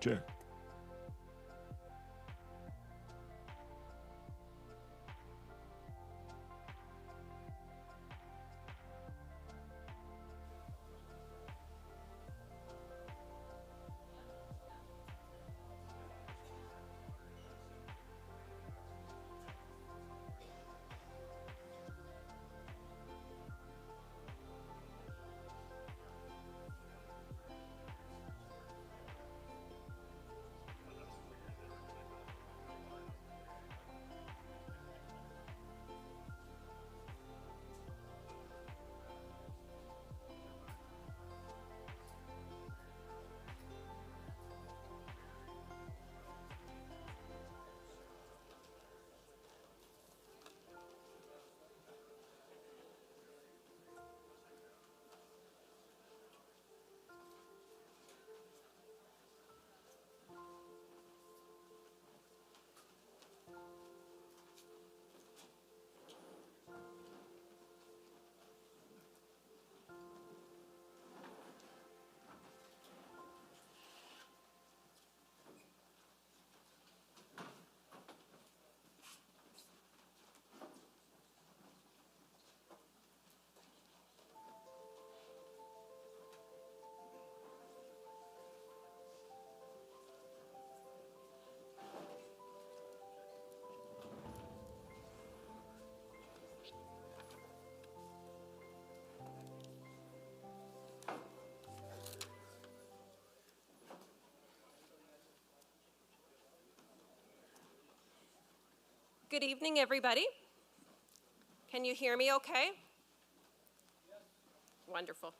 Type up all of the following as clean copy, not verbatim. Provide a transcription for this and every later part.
Chair. Good evening, everybody. Can you hear me okay? Yes. Wonderful.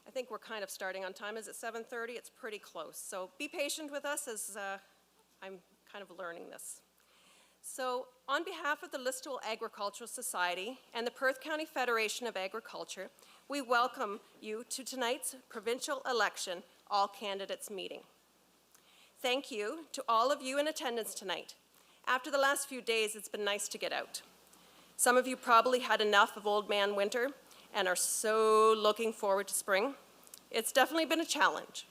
I think we're kind of starting on time. Is it 7:30? It's pretty close. So be patient with us as I'm kind of learning this. So on behalf of the Listowel Agricultural Society and the Perth County Federation of Agriculture, we welcome you to tonight's provincial election all candidates meeting. Thank you to all of you in attendance tonight. After the last few days, it's been nice to get out. Some of you probably had enough of old man winter and are so looking forward to spring. It's definitely been a challenge.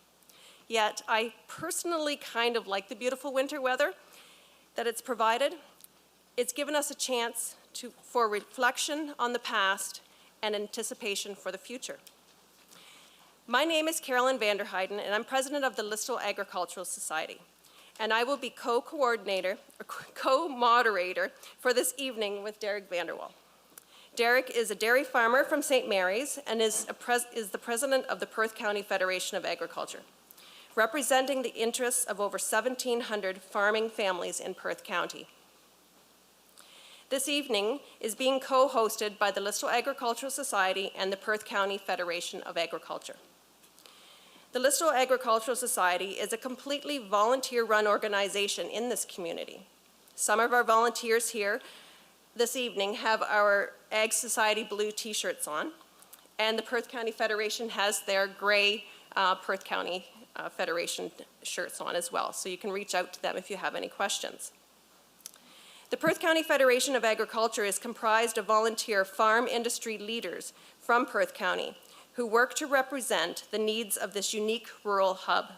Yet I personally kind of like the beautiful winter weather that it's provided. It's given us a chance for reflection on the past and anticipation for the future. My name is Carolyn Vanderheiden, and I'm president of the Listowel Agricultural Society. And I will be co-moderator for this evening with Derek Vanderwall. Derek is a dairy farmer from St. Mary's and is the president of the Perth County Federation of Agriculture, representing the interests of over 1,700 farming families in Perth County. This evening is being co-hosted by the Listowel Agricultural Society and the Perth County Federation of Agriculture. The Listowel Agricultural Society is a completely volunteer-run organization in this community. Some of our volunteers here this evening have our Ag Society blue t-shirts on, and the Perth County Federation has their gray Perth County Federation shirts on as well, so you can reach out to them if you have any questions. The Perth County Federation of Agriculture is comprised of volunteer farm industry leaders from Perth County who work to represent the needs of this unique rural hub.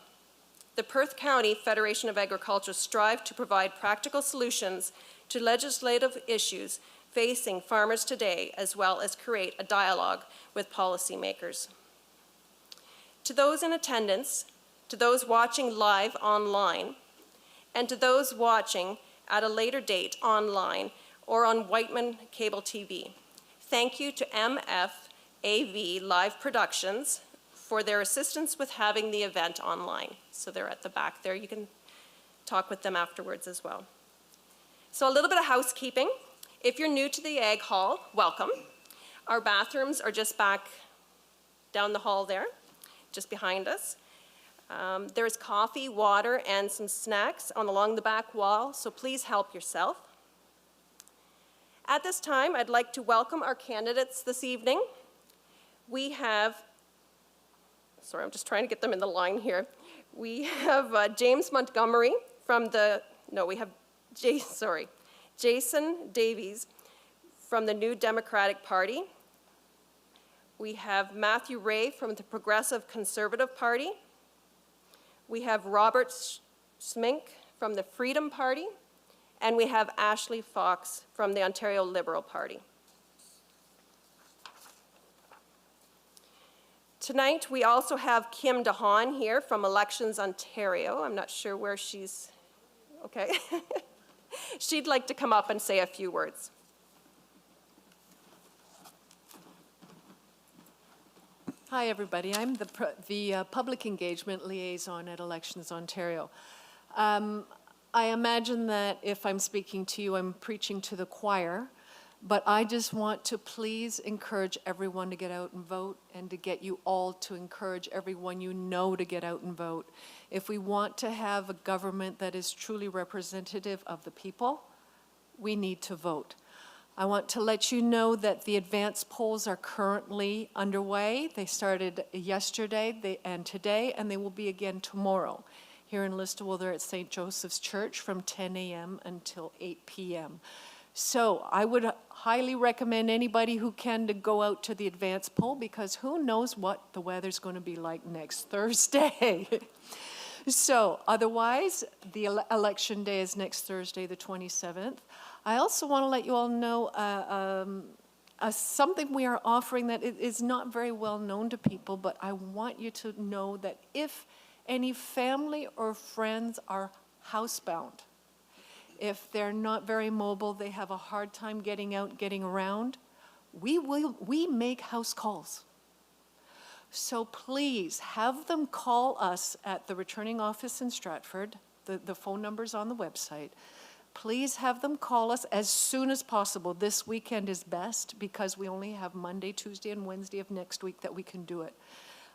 The Perth County Federation of Agriculture strive to provide practical solutions to legislative issues facing farmers today, as well as create a dialogue with policymakers. To those in attendance, to those watching live online, and to those watching at a later date online or on Whiteman Cable TV, thank you to MFAV Live Productions for their assistance with having the event online. So they're at the back there. You can talk with them afterwards as well. So a little bit of housekeeping. If you're new to the Ag Hall, welcome. Our bathrooms are just back down the hall there, just behind us. There's coffee, water, and some snacks along the back wall, so please help yourself. At this time, I'd like to welcome our candidates this evening. We have, sorry, I'm just trying to get them in the line here. We have James Montgomery from the, no, we have Jason Davies from the New Democratic Party. We have Matthew Ray from the Progressive Conservative Party. We have Robert Smink from the Freedom Party, and we have Ashley Fox from the Ontario Liberal Party. Tonight, we also have Kim DeHaan here from Elections Ontario. I'm not sure where she's, okay. She'd like to come up and say a few words. Hi, everybody. I'm the Public Engagement Liaison at Elections Ontario. I imagine that if I'm speaking to you, I'm preaching to the choir, but I just want to please encourage everyone to get out and vote, and to get you all to encourage everyone you know to get out and vote. If we want to have a government that is truly representative of the people, we need to vote. I want to let you know that the advance polls are currently underway. They started yesterday and today, and they will be again tomorrow. Here in Listowel, they're at St. Joseph's Church from 10 a.m. until 8 p.m. So I would highly recommend anybody who can to go out to the advance poll, because who knows what the weather's going to be like next Thursday. So otherwise, the election day is next Thursday, the 27th. I also want to let you all know something we are offering that is not very well known to people, but I want you to know that if any family or friends are housebound, if they're not very mobile, they have a hard time getting out, getting around, we make house calls. So please have them call us at the returning office in Stratford. The phone number's on the website. Please have them call us as soon as possible. This weekend is best because we only have Monday, Tuesday, and Wednesday of next week that we can do it.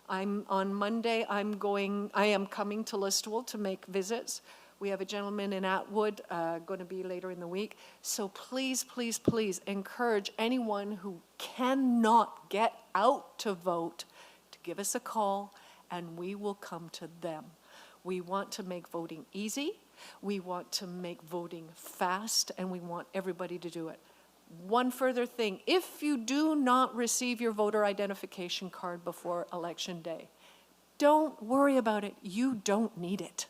On Monday, I am coming to Listowel to make visits. We have a gentleman in Atwood going to be later in the week. So please, please, please encourage anyone who cannot get out to vote to give us a call, and we will come to them. We want to make voting easy. We want to make voting fast, and we want everybody to do it. One further thing, if you do not receive your voter identification card before Election Day, don't worry about it. You don't need it.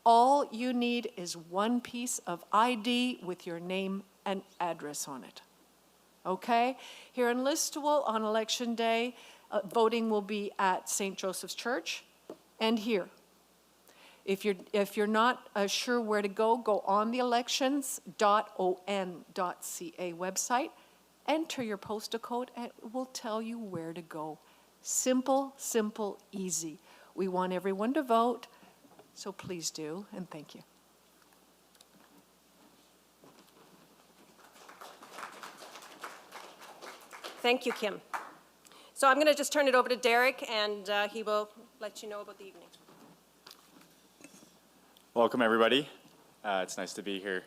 All you need is one piece of ID with your name and address on it. Okay? Here in Listowel on Election Day, voting will be at St. Joseph's Church and here. If you're not sure where to go on the elections.on.ca website, enter your postal code, and it will tell you where to go. Simple, simple, easy. We want everyone to vote, so please do, and thank you. Thank you, Kim. So I'm going to just turn it over to Derek, and he will let you know about the evening. Welcome, everybody. It's nice to be here.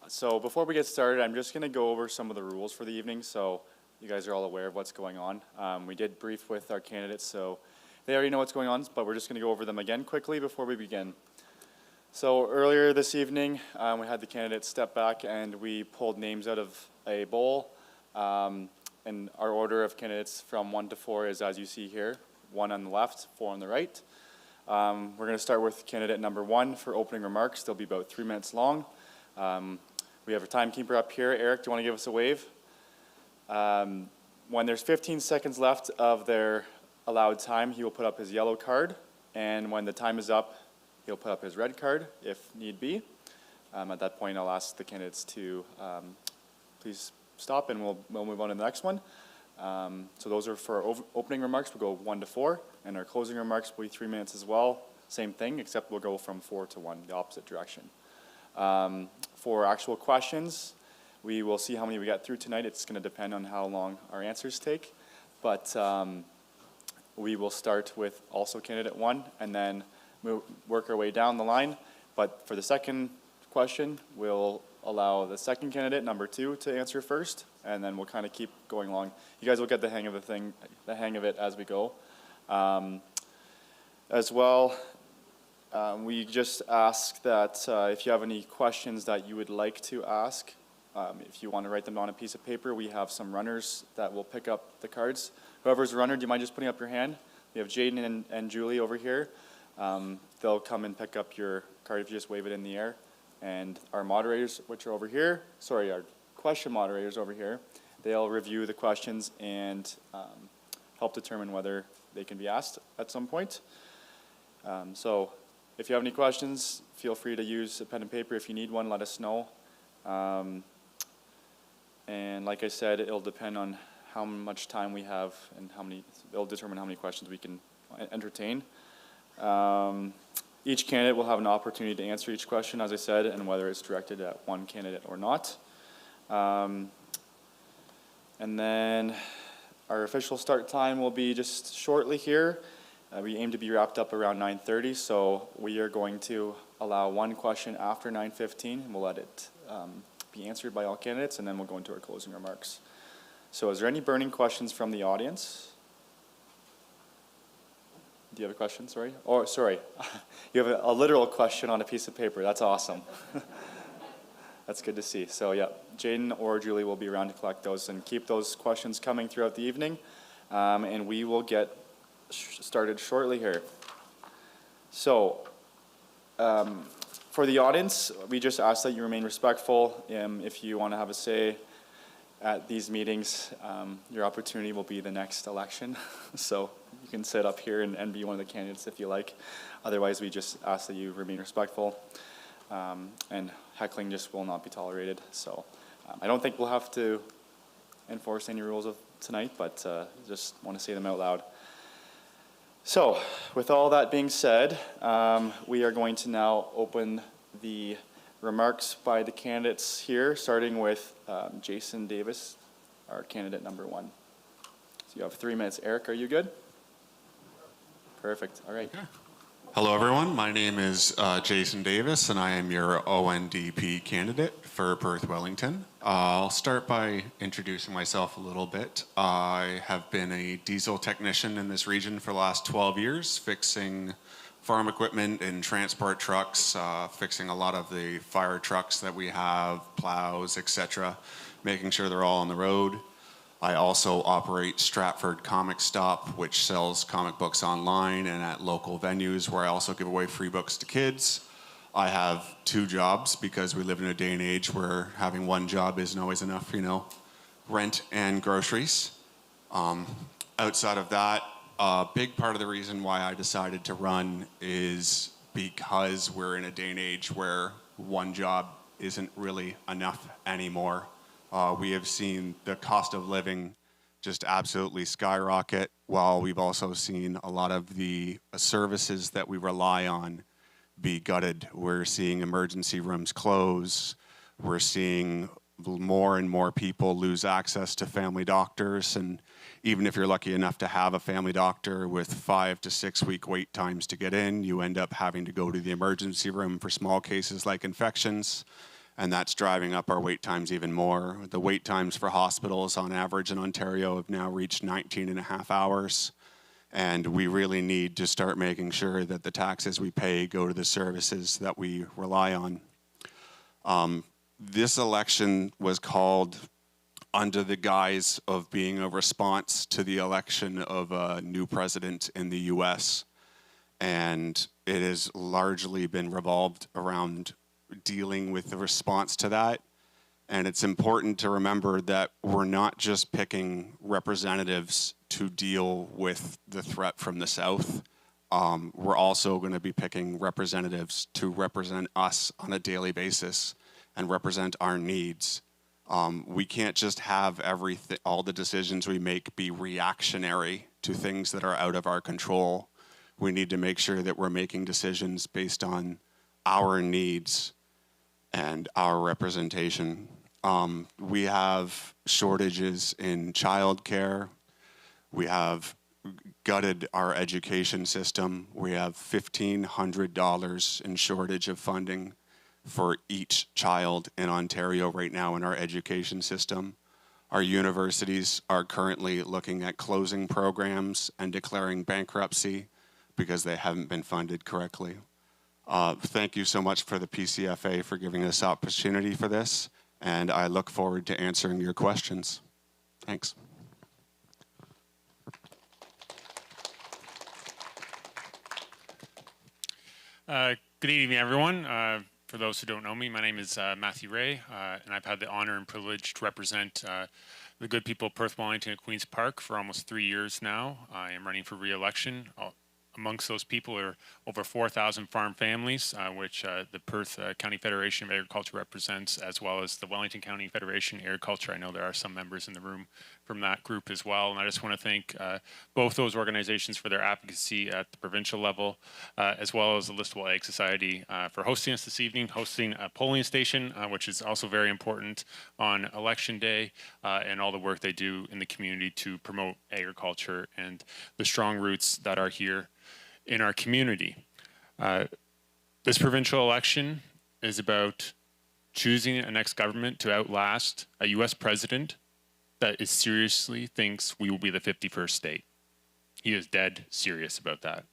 So before we get started, I'm just going to go over some of the rules for the evening so you guys are all aware of what's going on. We did brief with our candidates, so they already know what's going on, but we're just going to go over them again quickly before we begin. So earlier this evening, we had the candidates step back and we pulled names out of a bowl. And our order of candidates from 1 to 4 is as you see here, 1 on the left, 4 on the right. We're going to start with candidate number 1 for opening remarks. They'll be about 3 minutes long. We have a timekeeper up here. Eric, do you want to give us a wave? When there's 15 seconds left of their allowed time, he will put up his yellow card. And when the time is up, he'll put up his red card if need be. At that point, I'll ask the candidates to please stop, and we'll move on to the next one. So those are for opening remarks. We'll go 1 to 4, and our closing remarks will be 3 minutes as well. Same thing, except we'll go from 4 to 1, the opposite direction. For actual questions, we will see how many we get through tonight. It's going to depend on how long our answers take. But we will start with also candidate 1, and then work our way down the line. But for the second question, we'll allow the second candidate, number 2, to answer first, and then we'll kind of keep going along. You guys will get the hang of the hang of it as we go. As well, we just ask that if you have any questions that you would like to ask, if you want to write them on a piece of paper, we have some runners that will pick up the cards. Whoever's a runner, do you mind just putting up your hand? We have Jaden and Julie over here. They'll come and pick up your card if you just wave it in the air. And our moderators, which are over here, our question moderators over here, they'll review the questions and help determine whether they can be asked at some point. So if you have any questions, feel free to use a pen and paper. If you need one, let us know. And like I said, it'll depend on how much time we have and it'll determine how many questions we can entertain. Each candidate will have an opportunity to answer each question, as I said, and whether it's directed at one candidate or not. And then our official start time will be just shortly here. We aim to be wrapped up around 9:30, so we are going to allow one question after 9:15, and we'll let it be answered by all candidates, and then we'll go into our closing remarks. So is there any burning questions from the audience? Do you have a question, sorry? Oh, sorry, you have a literal question on a piece of paper. That's awesome. That's good to see. So yeah, Jaden or Julie will be around to collect those, and keep those questions coming throughout the evening, and we will get started shortly here. So for the audience, we just ask that you remain respectful. If you want to have a say at these meetings, your opportunity will be the next election. So you can sit up here and be one of the candidates if you like. Otherwise, we just ask that you remain respectful, and heckling just will not be tolerated. So I don't think we'll have to enforce any rules of tonight, but just want to say them out loud. So with all that being said, we are going to now open the remarks by the candidates here, starting with Jason Davis, our candidate number 1. So you have 3 minutes. Eric, are you good? Perfect. All right. Okay. Hello, everyone. My name is Jason Davis, and I am your ONDP candidate for Perth Wellington. I'll start by introducing myself a little bit. I have been a diesel technician in this region for the last 12 years, fixing farm equipment and transport trucks, fixing a lot of the fire trucks that we have, plows, etc., making sure they're all on the road. I also operate Stratford Comic Stop, which sells comic books online and at local venues, where I also give away free books to kids. I have 2 jobs because we live in a day and age where having one job isn't always enough, rent and groceries. Outside of that, a big part of the reason why I decided to run is because we're in a day and age where one job isn't really enough anymore. We have seen the cost of living just absolutely skyrocket, while we've also seen a lot of the services that we rely on be gutted. We're seeing emergency rooms close. We're seeing more and more people lose access to family doctors. And even if you're lucky enough to have a family doctor with 5 to 6 week wait times to get in, you end up having to go to the emergency room for small cases like infections. And that's driving up our wait times even more. The wait times for hospitals on average in Ontario have now reached 19.5 hours. And we really need to start making sure that the taxes we pay go to the services that we rely on. This election was called under the guise of being a response to the election of a new president in the US. And it has largely been revolved around dealing with the response to that. And it's important to remember that we're not just picking representatives to deal with the threat from the South. We're also going to be picking representatives to represent us on a daily basis and represent our needs. We can't just have all the decisions we make be reactionary to things that are out of our control. We need to make sure that we're making decisions based on our needs and our representation. We have shortages in childcare. We have gutted our education system. We have $1,500 in shortage of funding for each child in Ontario right now in our education system. Our universities are currently looking at closing programs and declaring bankruptcy because they haven't been funded correctly. Thank you so much for the PCFA for giving us opportunity for this, and I look forward to answering your questions. Thanks. Good evening, everyone. For those who don't know me, my name is Matthew Ray, and I've had the honor and privilege to represent the good people of Perth Wellington at Queen's Park for almost 3 years now. I am running for re-election. Amongst those people are over 4,000 farm families, which the Perth County Federation of Agriculture represents, as well as the Wellington County Federation of Agriculture. I know there are some members in the room from that group as well, and I just want to thank both those organizations for their advocacy at the provincial level, as well as the Listowel Ag Society for hosting us this evening, hosting a polling station, which is also very important on election day, and all the work they do in the community to promote agriculture and the strong roots that are here in our community. This provincial election is about choosing a next government to outlast a U.S. president that is seriously thinks we will be the 51st state. He is dead serious about that.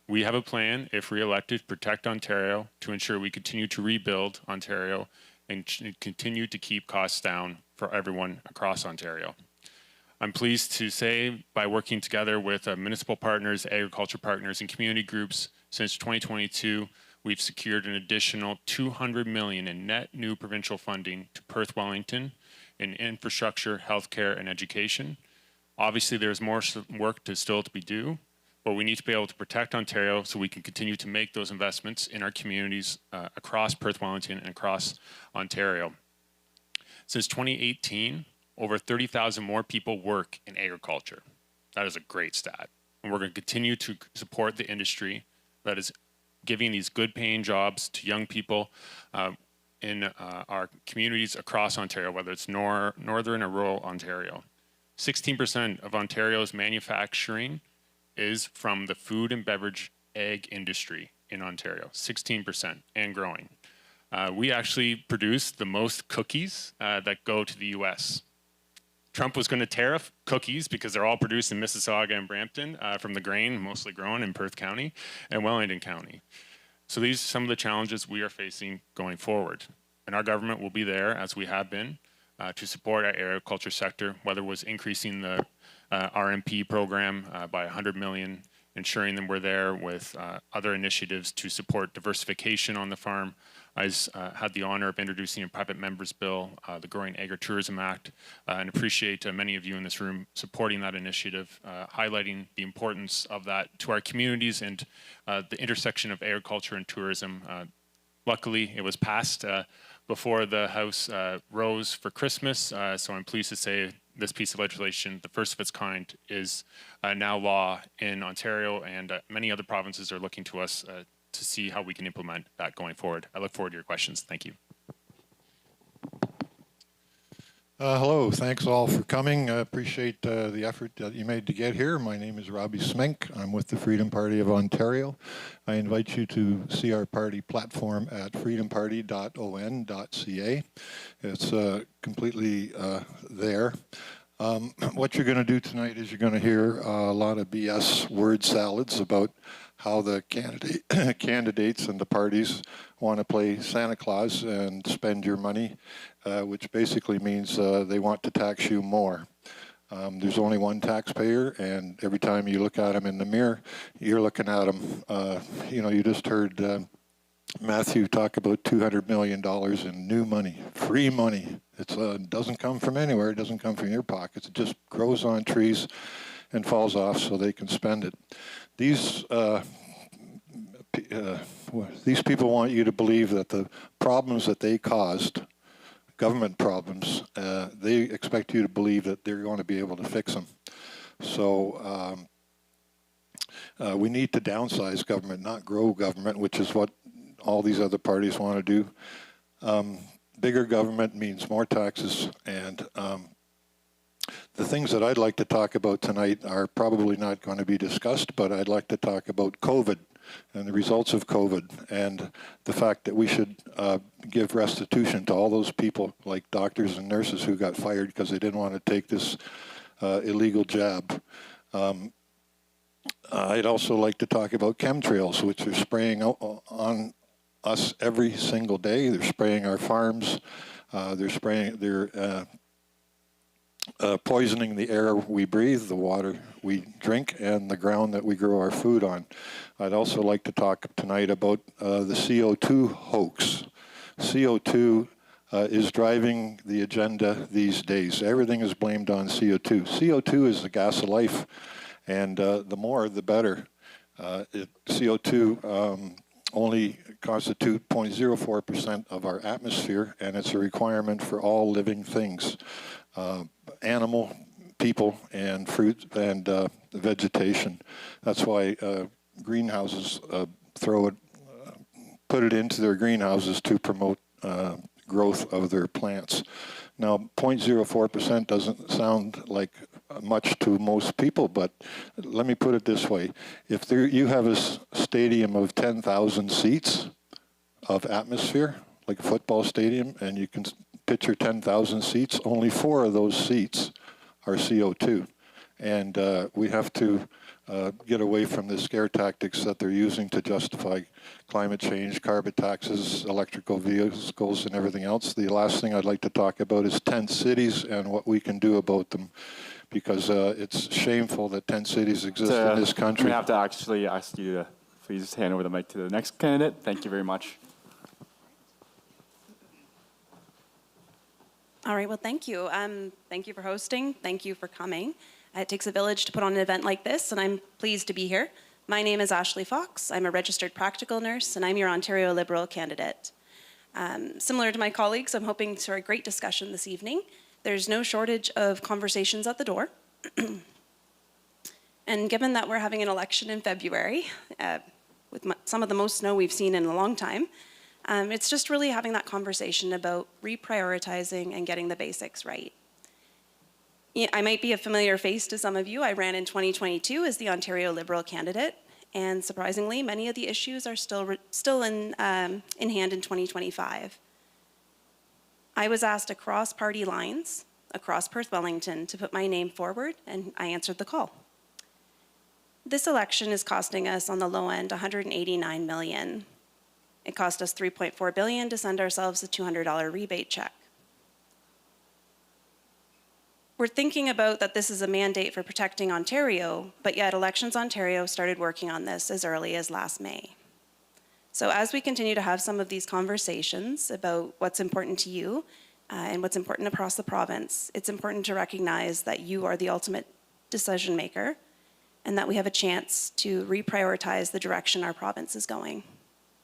We have a plan, if re-elected, to protect Ontario, to ensure we continue to rebuild Ontario and continue to keep costs down for everyone across Ontario. I'm pleased to say, by working together with municipal partners, agriculture partners, and community groups, since 2022, we've secured an additional $200 million in net new provincial funding to Perth Wellington in infrastructure, healthcare, and education. Obviously, there's more work still to be due, but we need to be able to protect Ontario so we can continue to make those investments in our communities across Perth Wellington and across Ontario. Since 2018, over 30,000 more people work in agriculture. That is a great stat. And we're going to continue to support the industry that is giving these good paying jobs to young people in our communities across Ontario, whether it's northern or rural Ontario. 16% of Ontario's manufacturing is from the food and beverage ag industry in Ontario, 16% and growing. We actually produce the most cookies that go to the US. Trump was going to tariff cookies because they're all produced in Mississauga and Brampton from the grain, mostly grown in Perth County and Wellington County. So these are some of the challenges we are facing going forward. And our government will be there, as we have been, to support our agriculture sector, whether it was increasing the RMP program by $100 million, ensuring that we're there with other initiatives to support diversification on the farm. I had the honor of introducing a private member's bill, the Growing Agritourism Act, and appreciate many of you in this room supporting that initiative, highlighting the importance of that to our communities and the intersection of agriculture and tourism. Luckily, it was passed before the House rose for Christmas, so I'm pleased to say this piece of legislation, the first of its kind, is now law in Ontario, and many other provinces are looking to us to see how we can implement that going forward. I look forward to your questions. Thank you. Hello, thanks all for coming. I appreciate the effort that you made to get here. My name is Robbie Smink. I'm with the Freedom Party of Ontario. I invite you to see our party platform at freedomparty.on.ca. It's completely there. What you're going to do tonight is you're going to hear a lot of BS word salads about how the candidates and the parties want to play Santa Claus and spend your money, which basically means they want to tax you more. There's only one taxpayer, and every time you look at him in the mirror, you're looking at him. You just heard Matthew talk about $200 million in new money, free money. It doesn't come from anywhere. It doesn't come from your pockets. It just grows on trees and falls off so they can spend it. These people want you to believe that the problems that they caused, government problems, they expect you to believe that they're going to be able to fix them. So we need to downsize government, not grow government, which is what all these other parties want to do. Bigger government means more taxes, and the things that I'd like to talk about tonight are probably not going to be discussed, but I'd like to talk about COVID and the results of COVID and the fact that we should give restitution to all those people like doctors and nurses who got fired because they didn't want to take this illegal jab. I'd also like to talk about chemtrails, which are spraying on us every single day. They're spraying our farms. They're poisoning the air we breathe, the water we drink, and the ground that we grow our food on. I'd also like to talk tonight about the CO2 hoax. CO2 is driving the agenda these days. Everything is blamed on CO2. CO2 is the gas of life, and the more, the better. CO2 only constitute 0.04% of our atmosphere, and it's a requirement for all living things, animal, people, and fruit and vegetation. That's why greenhouses put it into their greenhouses to promote growth of their plants. Now, 0.04% doesn't sound like much to most people, but let me put it this way. If you have a stadium of 10,000 seats of atmosphere, like a football stadium, and you can picture 10,000 seats, only 4 of those seats are CO2. And we have to get away from the scare tactics that they're using to justify climate change, carbon taxes, electrical vehicles, and everything else. The last thing I'd like to talk about is tent cities and what we can do about them, because it's shameful that tent cities exist in this country. I'm going to have to actually ask you to please hand over the mic to the next candidate. Thank you very much. All right, well, thank you. Thank you for hosting. Thank you for coming. It takes a village to put on an event like this, and I'm pleased to be here. My name is Ashley Fox. I'm a registered practical nurse, and I'm your Ontario Liberal candidate. Similar to my colleagues, I'm hoping for a great discussion this evening. There's no shortage of conversations at the door. And given that we're having an election in February, with some of the most snow we've seen in a long time, it's just really having that conversation about reprioritizing and getting the basics right. I might be a familiar face to some of you. I ran in 2022 as the Ontario Liberal candidate, and surprisingly, many of the issues are still in hand in 2025. I was asked across party lines, across Perth Wellington, to put my name forward, and I answered the call. This election is costing us, on the low end, $189 million. It cost us $3.4 billion to send ourselves a $200 rebate check. We're thinking about that this is a mandate for protecting Ontario, but yet Elections Ontario started working on this as early as last May. So as we continue to have some of these conversations about what's important to you and what's important across the province, it's important to recognize that you are the ultimate decision maker and that we have a chance to reprioritize the direction our province is going.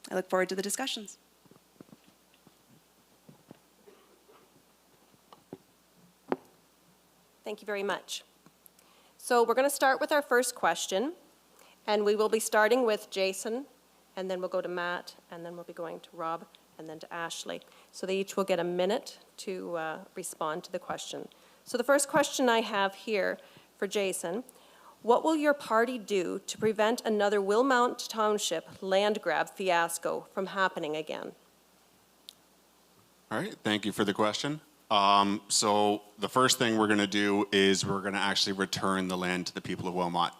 I look forward to the discussions. Thank you very much. So we're going to start with our first question, and we will be starting with Jason, and then we'll go to Matt, and then we'll be going to Rob, and then to Ashley. So they each will get a minute to respond to the question. So the first question I have here for Jason: what will your party do to prevent another Wilmount Township land grab fiasco from happening again? All right, thank you for the question. So the first thing we're going to do is we're going to actually return the land to the people of Wilmot.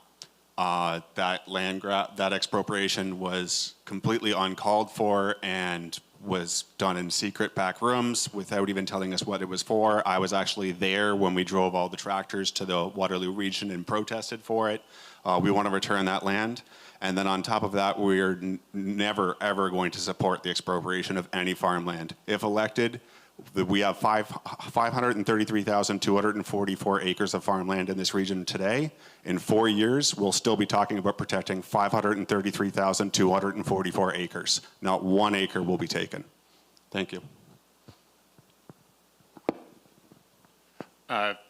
That land grab, that expropriation was completely uncalled for and was done in secret back rooms without even telling us what it was for. I was actually there when we drove all the tractors to the Waterloo region and protested for it. We want to return that land. And then on top of that, we are never, ever going to support the expropriation of any farmland. If elected, we have 533,244 acres of farmland in this region today. In 4 years, we'll still be talking about protecting 533,244 acres. Not 1 acre will be taken. Thank you.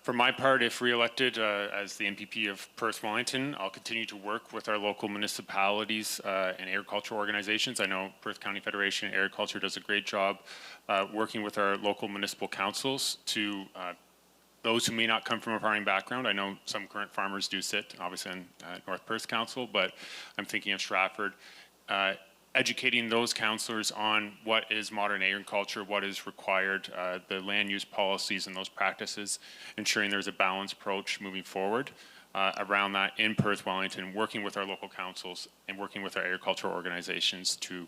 For my part, if re-elected as the MPP of Perth Wellington, I'll continue to work with our local municipalities and agricultural organizations. I know Perth County Federation of Agriculture does a great job working with our local municipal councils to those who may not come from a farming background. I know some current farmers do sit, obviously, in North Perth Council, but I'm thinking of Stratford. Educating those councillors on what is modern agriculture, what is required, the land use policies and those practices, ensuring there's a balanced approach moving forward around that in Perth Wellington, working with our local councils and working with our agricultural organizations to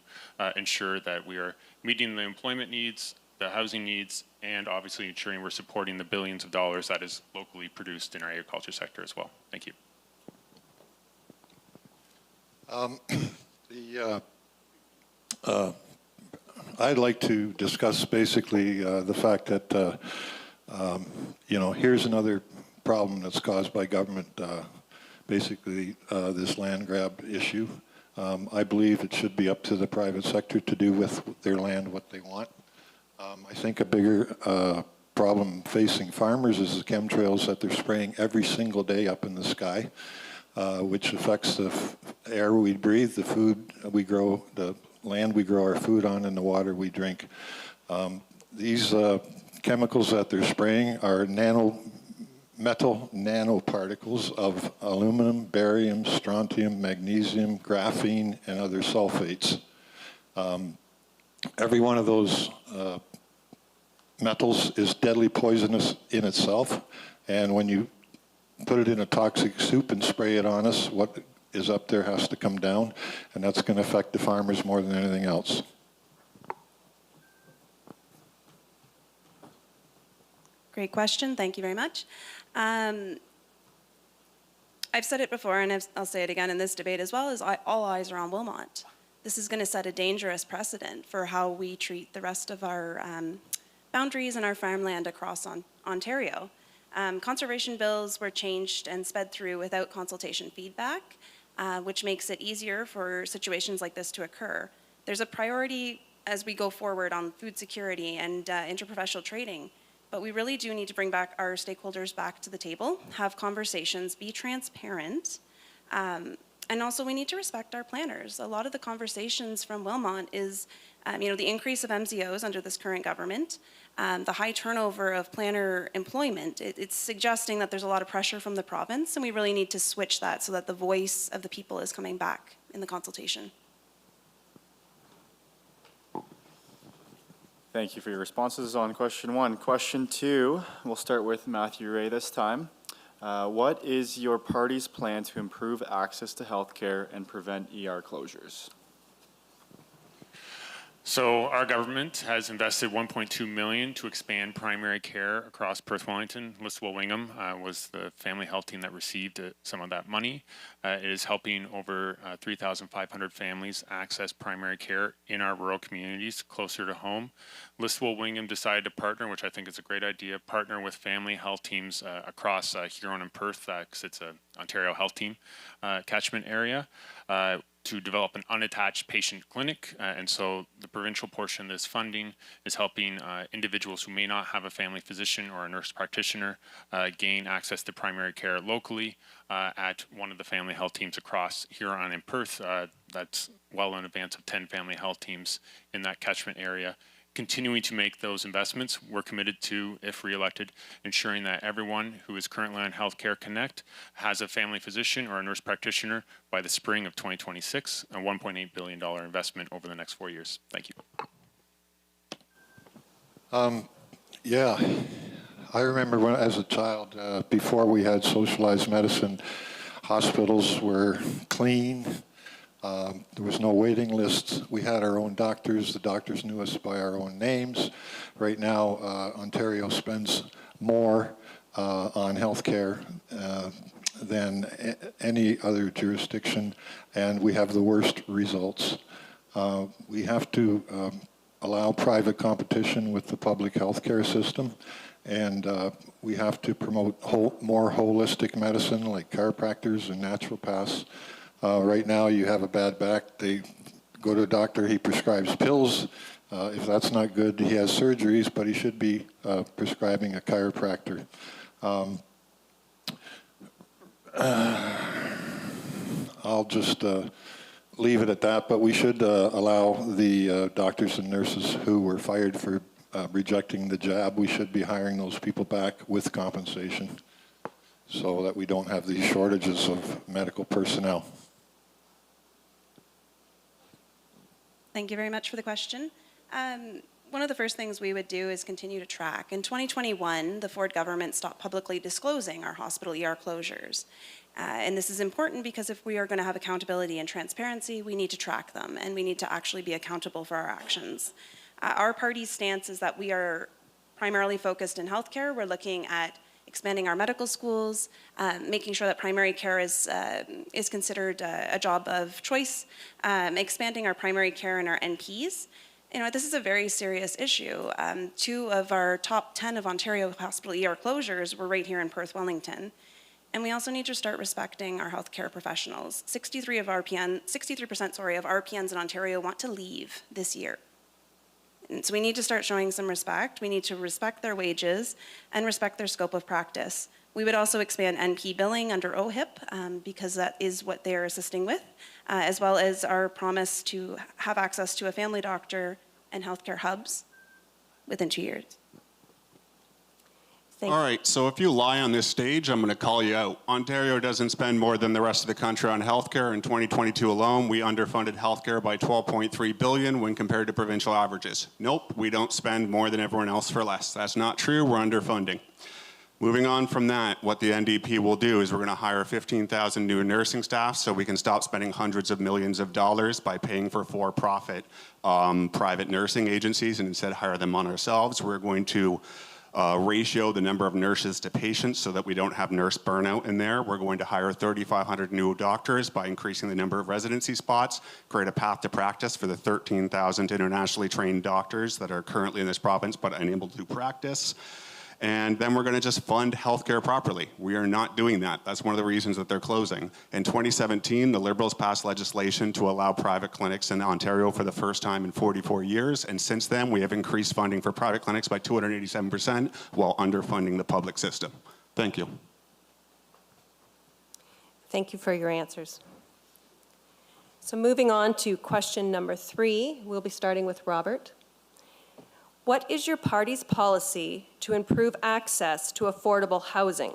ensure that we are meeting the employment needs, the housing needs, and obviously ensuring we're supporting the billions of dollars that is locally produced in our agriculture sector as well. Thank you. I'd like to discuss basically the fact that, here's another problem that's caused by government, basically this land grab issue. I believe it should be up to the private sector to do with their land what they want. I think a bigger problem facing farmers is the chemtrails that they're spraying every single day up in the sky, which affects the air we breathe, the food we grow, the land we grow our food on, and the water we drink. These chemicals that they're spraying are metal nanoparticles of aluminum, barium, strontium, magnesium, graphene, and other sulfates. Every one of those metals is deadly poisonous in itself, and when you put it in a toxic soup and spray it on us, what is up there has to come down, and that's going to affect the farmers more than anything else. Great question. Thank you very much. I've said it before, and I'll say it again in this debate as well, is all eyes are on Wilmot. This is going to set a dangerous precedent for how we treat the rest of our boundaries and our farmland across Ontario. Conservation bills were changed and sped through without consultation feedback, which makes it easier for situations like this to occur. There's a priority as we go forward on food security and interprofessional trading, but we really do need to bring back our stakeholders back to the table, have conversations, be transparent, and also we need to respect our planners. A lot of the conversations from Wilmot is, the increase of MZOs under this current government, the high turnover of planner employment. It's suggesting that there's a lot of pressure from the province, and we really need to switch that so that the voice of the people is coming back in the consultation. Thank you for your responses on question one. Question two, we'll start with Matthew Ray this time. What is your party's plan to improve access to healthcare and prevent ER closures? So our government has invested $1.2 million to expand primary care across Perth Wellington. Listowel Wingham was the family health team that received some of that money. It is helping over 3,500 families access primary care in our rural communities closer to home. Listowel Wingham decided to partner, which I think is a great idea, partner with family health teams across Huron and Perth, because it's an Ontario health team catchment area, to develop an unattached patient clinic. And so the provincial portion of this funding is helping individuals who may not have a family physician or a nurse practitioner gain access to primary care locally at one of the family health teams across Huron and Perth. That's well in advance of 10 family health teams in that catchment area. Continuing to make those investments, we're committed to, if re-elected, ensuring that everyone who is currently on Healthcare Connect has a family physician or a nurse practitioner by the spring of 2026, a $1.8 billion investment over the next 4 years. Thank you. Yeah, I remember when, as a child, before we had socialized medicine, hospitals were clean. There was no waiting lists. We had our own doctors. The doctors knew us by our own names. Right now, Ontario spends more on healthcare than any other jurisdiction, and we have the worst results. We have to allow private competition with the public healthcare system, and we have to promote more holistic medicine like chiropractors and naturopaths. Right now, you have a bad back, they go to a doctor, he prescribes pills. If that's not good, he has surgeries, but he should be prescribing a chiropractor. I'll just leave it at that, but we should allow the doctors and nurses who were fired for rejecting the jab, we should be hiring those people back with compensation so that we don't have these shortages of medical personnel. Thank you very much for the question. One of the first things we would do is continue to track. In 2021, the Ford government stopped publicly disclosing our hospital ER closures. And this is important because if we are going to have accountability and transparency, we need to track them and we need to actually be accountable for our actions. Our party's stance is that we are primarily focused in healthcare. We're looking at expanding our medical schools, making sure that primary care is considered a job of choice, expanding our primary care and our NPs. You know, this is a very serious issue. 2 of our top 10 of Ontario hospital ER closures were right here in Perth Wellington. And we also need to start respecting our healthcare professionals. 63% of RPNs in Ontario want to leave this year. And so we need to start showing some respect. We need to respect their wages and respect their scope of practice. We would also expand NP billing under OHIP because that is what they are assisting with, as well as our promise to have access to a family doctor and healthcare hubs within 2 years. All right, so if you lie on this stage, I'm going to call you out. Ontario doesn't spend more than the rest of the country on healthcare. In 2022 alone, we underfunded healthcare by $12.3 billion when compared to provincial averages. Nope, we don't spend more than everyone else for less. That's not true, we're underfunding. Moving on from that, what the NDP will do is we're going to hire 15,000 new nursing staff so we can stop spending hundreds of millions of dollars by paying for profit private nursing agencies and instead hire them on ourselves. We're going to ratio the number of nurses to patients so that we don't have nurse burnout in there. We're going to hire 3,500 new doctors by increasing the number of residency spots, create a path to practice for the 13,000 internationally trained doctors that are currently in this province but unable to do practice. And then we're going to just fund healthcare properly. We are not doing that. That's one of the reasons that they're closing. In 2017, the Liberals passed legislation to allow private clinics in Ontario for the first time in 44 years. And since then, we have increased funding for private clinics by 287% while underfunding the public system. Thank you. Thank you for your answers. So moving on to question number 3, we'll be starting with Robert. What is your party's policy to improve access to affordable housing?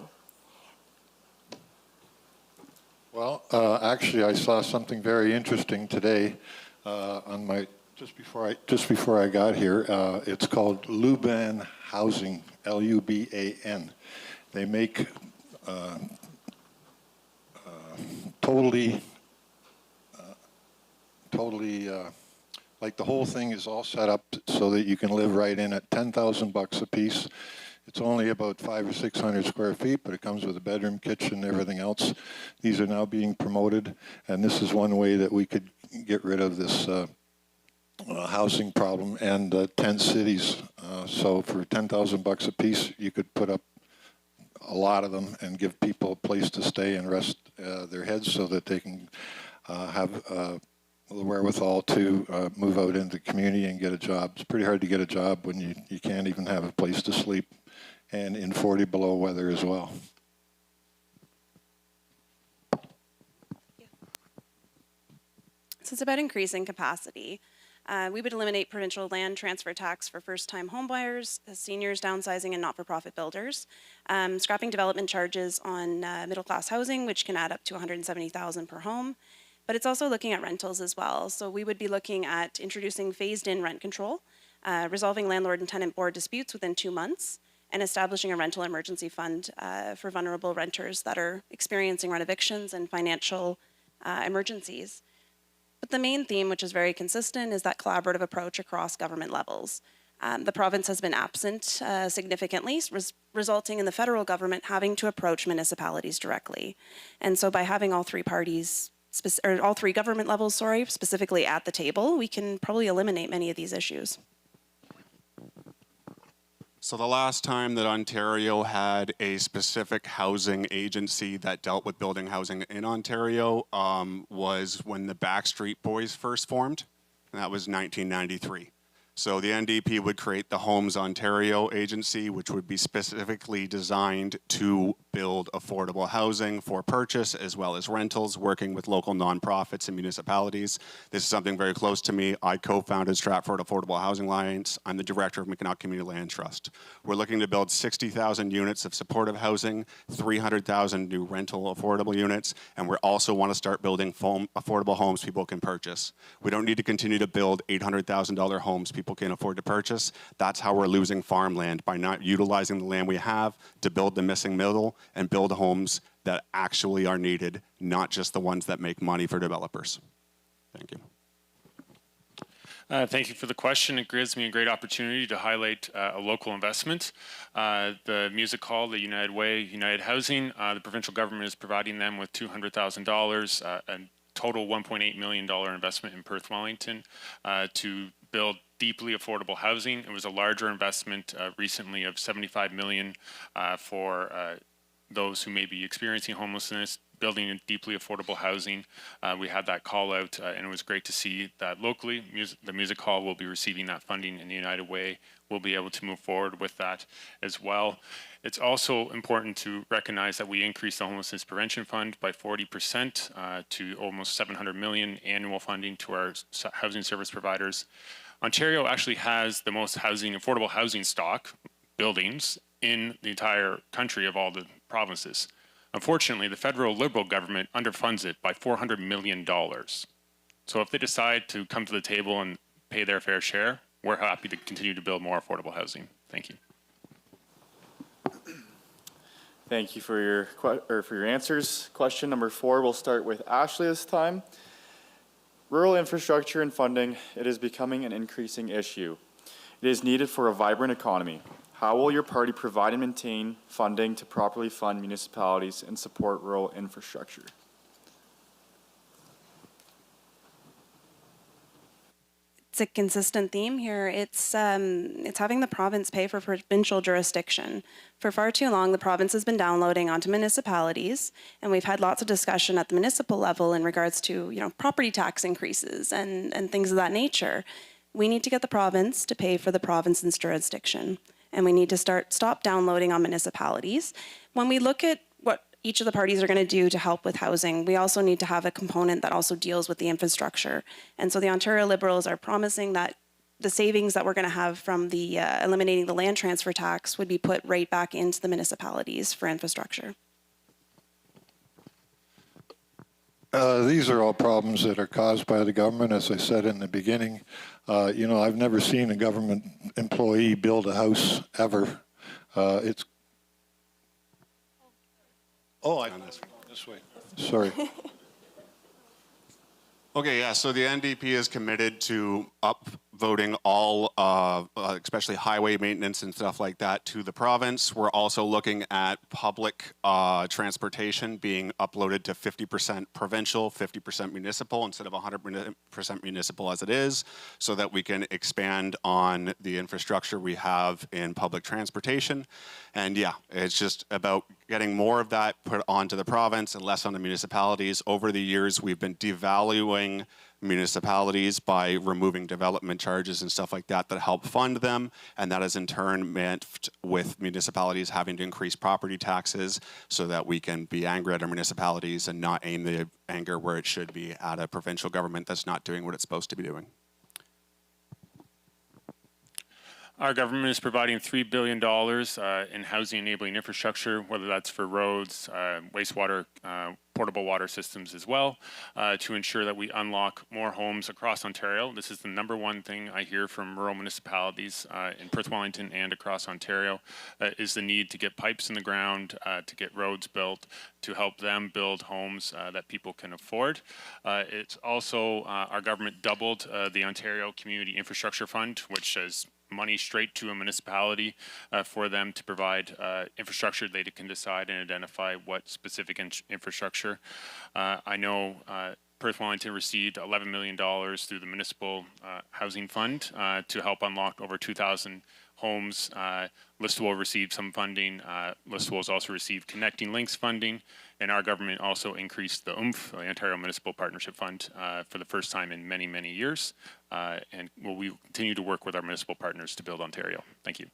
Well, actually, I saw something very interesting today on my just before I got here. It's called Luban Housing, Luban. They make totally. Like the whole thing is all set up so that you can live right in it. $10,000 a piece. It's only about 500 or 600 square feet, but it comes with a bedroom, kitchen, everything else. These are now being promoted, and this is one way that we could get rid of this housing problem and tent cities. So for $10,000 a piece, you could put up a lot of them and give people a place to stay and rest their heads so that they can have the wherewithal to move out into the community and get a job. It's pretty hard to get a job when you can't even have a place to sleep, and in 40 below weather as well. So it's about increasing capacity. We would eliminate provincial land transfer tax for first-time homebuyers, seniors downsizing, and not-for-profit builders. Scrapping development charges on middle-class housing, which can add up to $170,000 per home. But it's also looking at rentals as well. So we would be looking at introducing phased-in rent control, resolving landlord and tenant board disputes within 2 months, and establishing a rental emergency fund for vulnerable renters that are experiencing rent evictions and financial emergencies. But the main theme, which is very consistent, is that collaborative approach across government levels. The province has been absent significantly, resulting in the federal government having to approach municipalities directly. And so by having all three parties, or all three government levels, specifically at the table, we can probably eliminate many of these issues. So the last time that Ontario had a specific housing agency that dealt with building housing in Ontario was when the Backstreet Boys first formed, and that was 1993. So the NDP would create the Homes Ontario agency, which would be specifically designed to build affordable housing for purchase as well as rentals, working with local nonprofits and municipalities. This is something very close to me. I co-founded Stratford Affordable Housing Alliance. I'm the director of Mackinac Community Land Trust. We're looking to build 60,000 units of supportive housing, 300,000 new rental affordable units, and we also want to start building affordable homes people can purchase. We don't need to continue to build $800,000 homes people can afford to purchase. That's how we're losing farmland, by not utilizing the land we have to build the missing middle and build homes that actually are needed, not just the ones that make money for developers. Thank you. Thank you for the question. It gives me a great opportunity to highlight a local investment. The Music Hall, the United Way, United Housing, the provincial government is providing them with $200,000, a total $1.8 million investment in Perth Wellington to build deeply affordable housing. It was a larger investment recently of $75 million for those who may be experiencing homelessness, building in deeply affordable housing. We had that call out, and it was great to see that locally, the Music Hall will be receiving that funding, and the United Way will be able to move forward with that as well. It's also important to recognize that we increased the Homelessness Prevention Fund by 40% to almost $700 million annual funding to our housing service providers. Ontario actually has the most affordable housing stock, buildings, in the entire country of all the provinces. Unfortunately, the federal Liberal government underfunds it by $400 million. So if they decide to come to the table and pay their fair share, we're happy to continue to build more affordable housing. Thank you. Thank you for your answers. Question number 4, we'll start with Ashley this time. Rural infrastructure and funding, it is becoming an increasing issue. It is needed for a vibrant economy. How will your party provide and maintain funding to properly fund municipalities and support rural infrastructure? It's a consistent theme here. It's having the province pay for provincial jurisdiction. For far too long, the province has been downloading onto municipalities, and we've had lots of discussion at the municipal level in regards to, property tax increases and things of that nature. We need to get the province to pay for the province's jurisdiction, and we need to stop downloading on municipalities. When we look at what each of the parties are going to do to help with housing, we also need to have a component that also deals with the infrastructure. And so the Ontario Liberals are promising that the savings that we're going to have from the eliminating the land transfer tax would be put right back into the municipalities for infrastructure. These are all problems that are caused by the government, as I said in the beginning. I've never seen a government employee build a house ever. This way. Sorry. Okay, yeah, so the NDP is committed to upvoting all, especially highway maintenance and stuff like that, to the province. We're also looking at public transportation being uploaded to 50% provincial, 50% municipal, instead of 100% municipal as it is, so that we can expand on the infrastructure we have in public transportation. And yeah, it's just about getting more of that put onto the province and less on the municipalities. Over the years, we've been devaluing municipalities by removing development charges and stuff like that help fund them, and that has in turn meant with municipalities having to increase property taxes so that we can be angry at our municipalities and not aim the anger where it should be at a provincial government that's not doing what it's supposed to be doing. Our government is providing $3 billion in housing enabling infrastructure, whether that's for roads, wastewater, portable water systems as well, to ensure that we unlock more homes across Ontario. This is the #1 thing I hear from rural municipalities in Perth Wellington and across Ontario, is the need to get pipes in the ground, to get roads built, to help them build homes that people can afford. It's also, our government doubled the Ontario Community Infrastructure Fund, which is money straight to a municipality for them to provide infrastructure. They can decide and identify what specific infrastructure. I know Perth Wellington received $11 million through the Municipal Housing Fund to help unlock over 2,000 homes. Listowel received some funding. Listowel has also received Connecting Links funding, and our government also increased the OOMF, the Ontario Municipal Partnership Fund, for the first time in many, many years. And we will continue to work with our municipal partners to build Ontario. Thank you.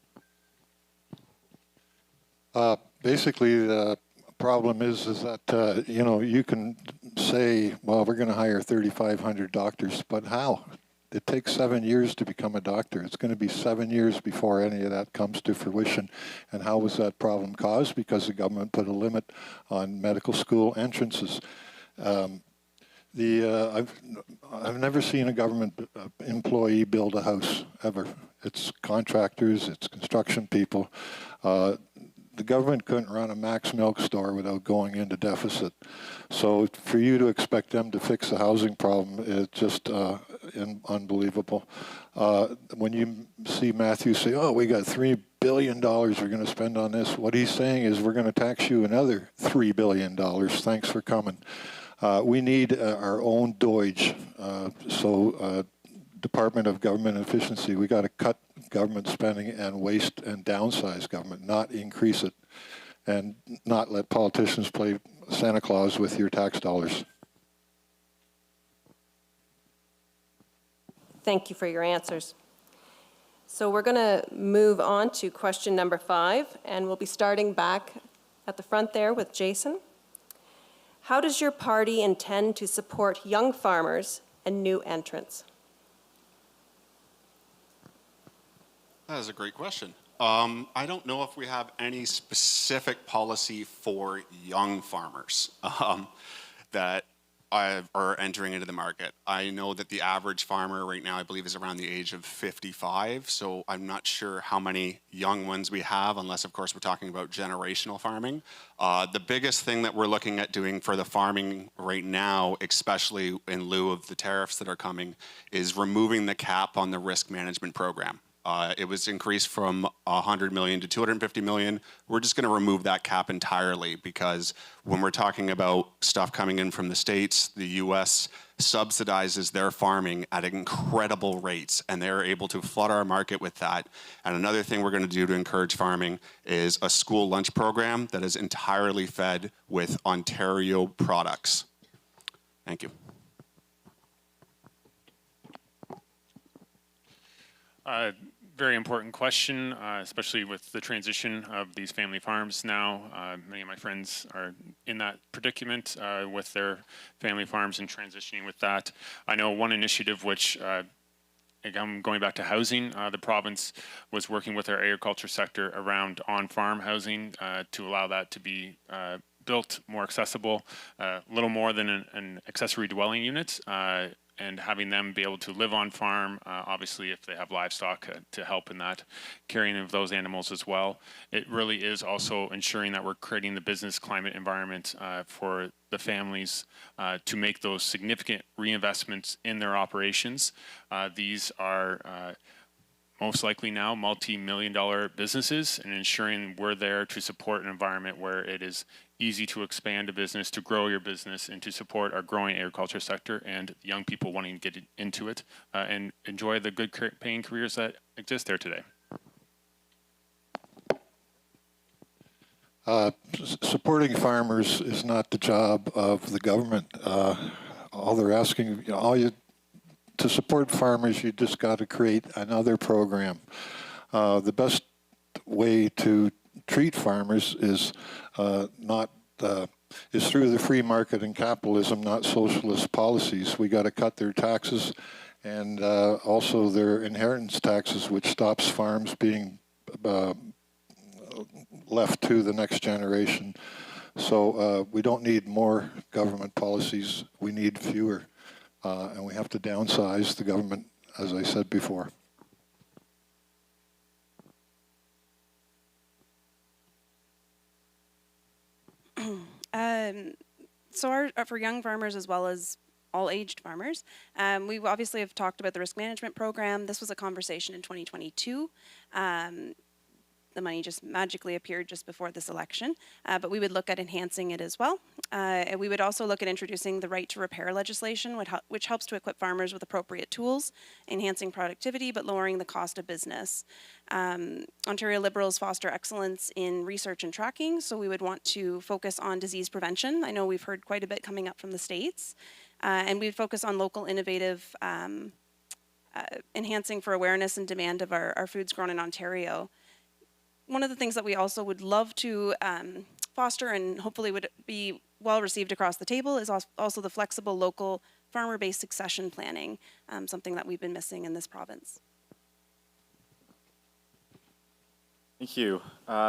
Basically, the problem is that, you can say, well, we're going to hire 3,500 doctors, but how? It takes 7 years to become a doctor. It's going to be 7 years before any of that comes to fruition. And how was that problem caused? Because the government put a limit on medical school entrances. I've never seen a government employee build a house, ever. It's contractors, it's construction people. The government couldn't run a Max Milk store without going into deficit. So for you to expect them to fix the housing problem, it just unbelievable. When you see Matthew say, oh, we got $3 billion we're going to spend on this, what he's saying is we're going to tax you another $3 billion. Thanks for coming. We need our own DOIG. Department of Government Efficiency, we got to cut government spending and waste and downsize government, not increase it, and not let politicians play Santa Claus with your tax dollars. Thank you for your answers. So we're going to move on to question number 5, and we'll be starting back at the front there with Jason. How does your party intend to support young farmers and new entrants? That is a great question. I don't know if we have any specific policy for young farmers that are entering into the market. I know that the average farmer right now, I believe, is around the age of 55, so I'm not sure how many young ones we have, unless, of course, we're talking about generational farming. The biggest thing that we're looking at doing for the farming right now, especially in lieu of the tariffs that are coming, is removing the cap on the risk management program. It was increased from 100 million to 250 million. We're just going to remove that cap entirely because when we're talking about stuff coming in from the States, the U.S. subsidizes their farming at incredible rates, and they're able to flood our market with that. And another thing we're going to do to encourage farming is a school lunch program that is entirely fed with Ontario products. Thank you. Very important question, especially with the transition of these family farms now. Many of my friends are in that predicament with their family farms and transitioning with that. I know one initiative which, again, going back to housing, the province was working with our agriculture sector around on-farm housing to allow that to be built more accessible, a little more than an accessory dwelling unit. And having them be able to live on farm, obviously if they have livestock to help in that carrying of those animals as well. It really is also ensuring that we're creating the business climate environment for the families to make those significant reinvestments in their operations. These are most likely now multi-million-dollar businesses, and ensuring we're there to support an environment where it is easy to expand a business, to grow your business, and to support our growing agriculture sector and young people wanting to get into it and enjoy the good paying careers that exist there today. Supporting farmers is not the job of the government. All they're asking, to support farmers, you just got to create another program. The best way to treat farmers is is through the free market and capitalism, not socialist policies. We got to cut their taxes and also their inheritance taxes, which stops farms being left to the next generation. So we don't need more government policies. We need fewer. And we have to downsize the government, as I said before. So for young farmers as well as all aged farmers, we obviously have talked about the risk management program. This was a conversation in 2022. The money just magically appeared just before this election, but we would look at enhancing it as well. And we would also look at introducing the right to repair legislation, which helps to equip farmers with appropriate tools, enhancing productivity, but lowering the cost of business. Ontario Liberals foster excellence in research and tracking, so we would want to focus on disease prevention. I know we've heard quite a bit coming up from the States, and we'd focus on local innovative enhancing for awareness and demand of our foods grown in Ontario. One of the things that we also would love to foster and hopefully would be well received across the table is also the flexible local farmer-based succession planning, something that we've been missing in this province. Thank you.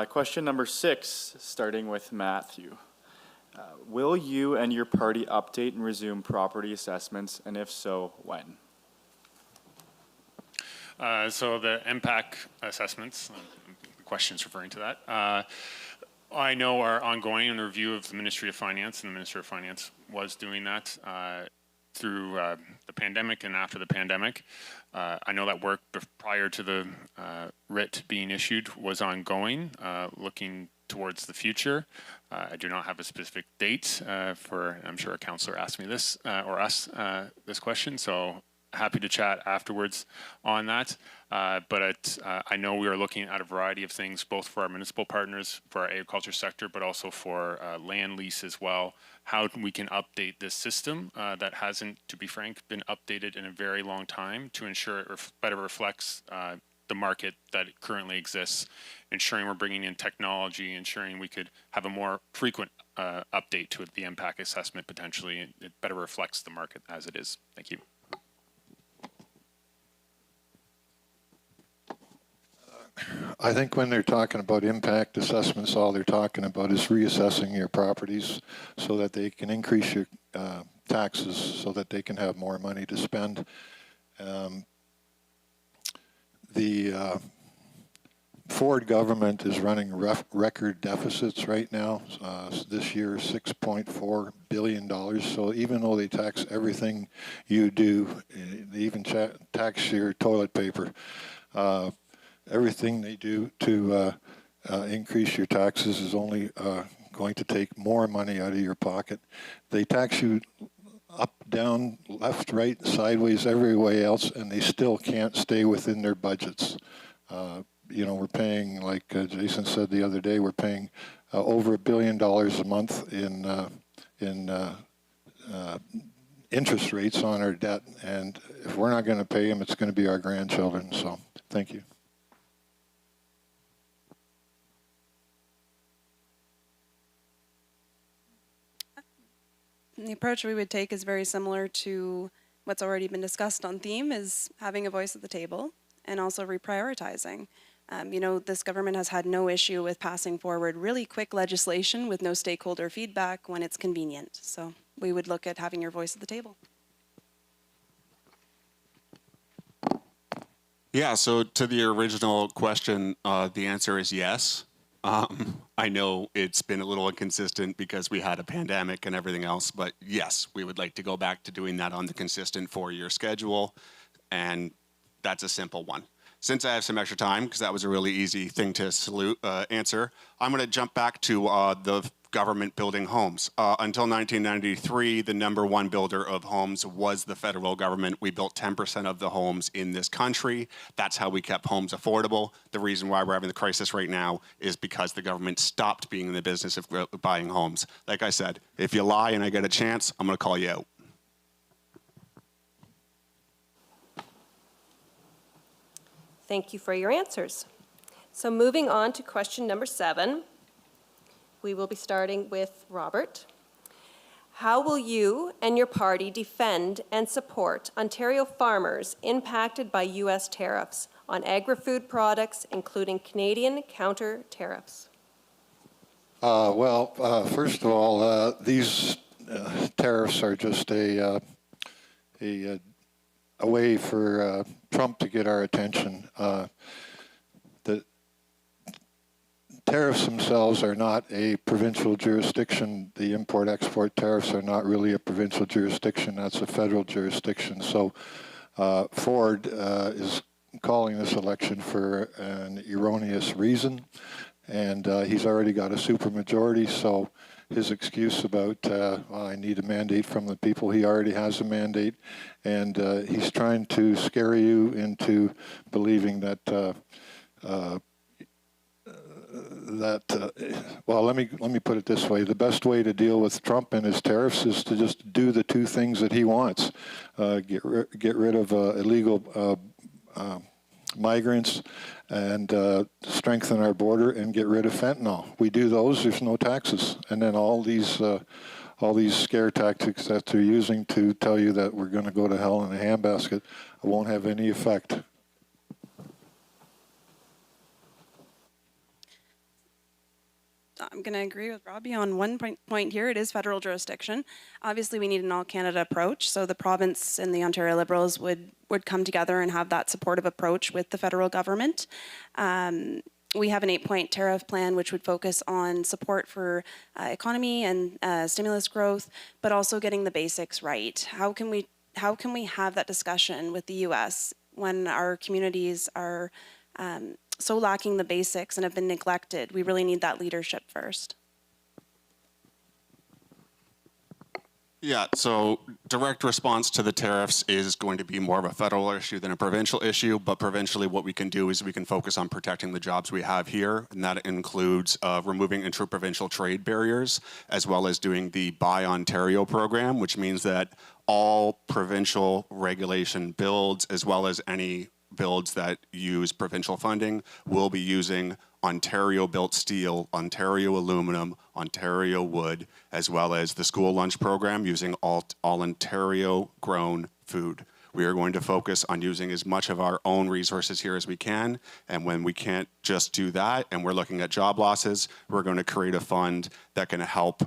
Question number 6, starting with Matthew. Will you and your party update and resume property assessments, and if so, when? So the impact assessments, questions referring to that, I know are ongoing in the review of the Ministry of Finance, and the Minister of Finance was doing that. through the pandemic and after the pandemic. I know that work prior to the writ being issued was ongoing, looking towards the future. I do not have a specific date for, I'm sure a councillor asked me this, or us, this question, so happy to chat afterwards on that. But I know we are looking at a variety of things, both for our municipal partners, for our agriculture sector, but also for land lease as well. How we can update this system that hasn't, to be frank, been updated in a very long time to ensure it better reflects the market that currently exists, ensuring we're bringing in technology, ensuring we could have a more frequent update to the impact assessment potentially. It better reflects the market as it is. Thank you. I think when they're talking about impact assessments, all they're talking about is reassessing your properties so that they can increase your taxes so that they can have more money to spend. The Ford government is running record deficits right now. This year, $6.4 billion. So even though they tax everything you do, they even tax your toilet paper. Everything they do to increase your taxes is only going to take more money out of your pocket. They tax you up, down, left, right, sideways, everywhere else, and they still can't stay within their budgets. You know, we're paying, like Jason said the other day, we're paying over $1 billion a month in interest rates on our debt, and if we're not going to pay them, it's going to be our grandchildren. So, thank you. The approach we would take is very similar to what's already been discussed on theme, is having a voice at the table and also reprioritizing. You know, this government has had no issue with passing forward really quick legislation with no stakeholder feedback when it's convenient. So we would look at having your voice at the table. Yeah, so to the original question, the answer is yes. I know it's been a little inconsistent because we had a pandemic and everything else, but yes, we would like to go back to doing that on the consistent 4-year schedule, and that's a simple one. Since I have some extra time, because that was a really easy thing to answer, I'm going to jump back to the government building homes. Until 1993, the #1 builder of homes was the federal government. We built 10% of the homes in this country. That's how we kept homes affordable. The reason why we're having the crisis right now is because the government stopped being in the business of buying homes. Like I said, if you lie and I get a chance, I'm going to call you out. Thank you for your answers. So moving on to question number 7, we will be starting with Robert. How will you and your party defend and support Ontario farmers impacted by U.S. tariffs on agri-food products, including Canadian counter tariffs? First of all, these tariffs are just a way for Trump to get our attention. The tariffs themselves are not a provincial jurisdiction. The import-export tariffs are not really a provincial jurisdiction. That's a federal jurisdiction. So Ford is calling this election for an erroneous reason, and he's already got a supermajority. So his excuse about, I need a mandate from the people, he already has a mandate, and he's trying to scare you into believing that, well, let me put it this way. The best way to deal with Trump and his tariffs is to just do the two things that he wants. Get rid of illegal migrants and strengthen our border and get rid of fentanyl. We do those, there's no taxes. And then all these scare tactics that they're using to tell you that we're going to go to hell in a handbasket won't have any effect. I'm going to agree with Robbie on one point here. It is federal jurisdiction. Obviously, we need an all-Canada approach, so the province and the Ontario Liberals would come together and have that supportive approach with the federal government. we have an 8-point tariff plan which would focus on support for economy and stimulus growth, but also getting the basics right. How can we have that discussion with the U.S. when our communities are so lacking the basics and have been neglected? We really need that leadership first. Yeah, so direct response to the tariffs is going to be more of a federal issue than a provincial issue, but provincially what we can do is we can focus on protecting the jobs we have here, and that includes removing intra-provincial trade barriers, as well as doing the Buy Ontario program, which means that all provincial regulation builds, as well as any builds that use provincial funding, will be using Ontario-built steel, Ontario aluminum, Ontario wood, as well as the school lunch program using all Ontario-grown food. We are going to focus on using as much of our own resources here as we can, and when we can't just do that, and we're looking at job losses, we're going to create a fund that can help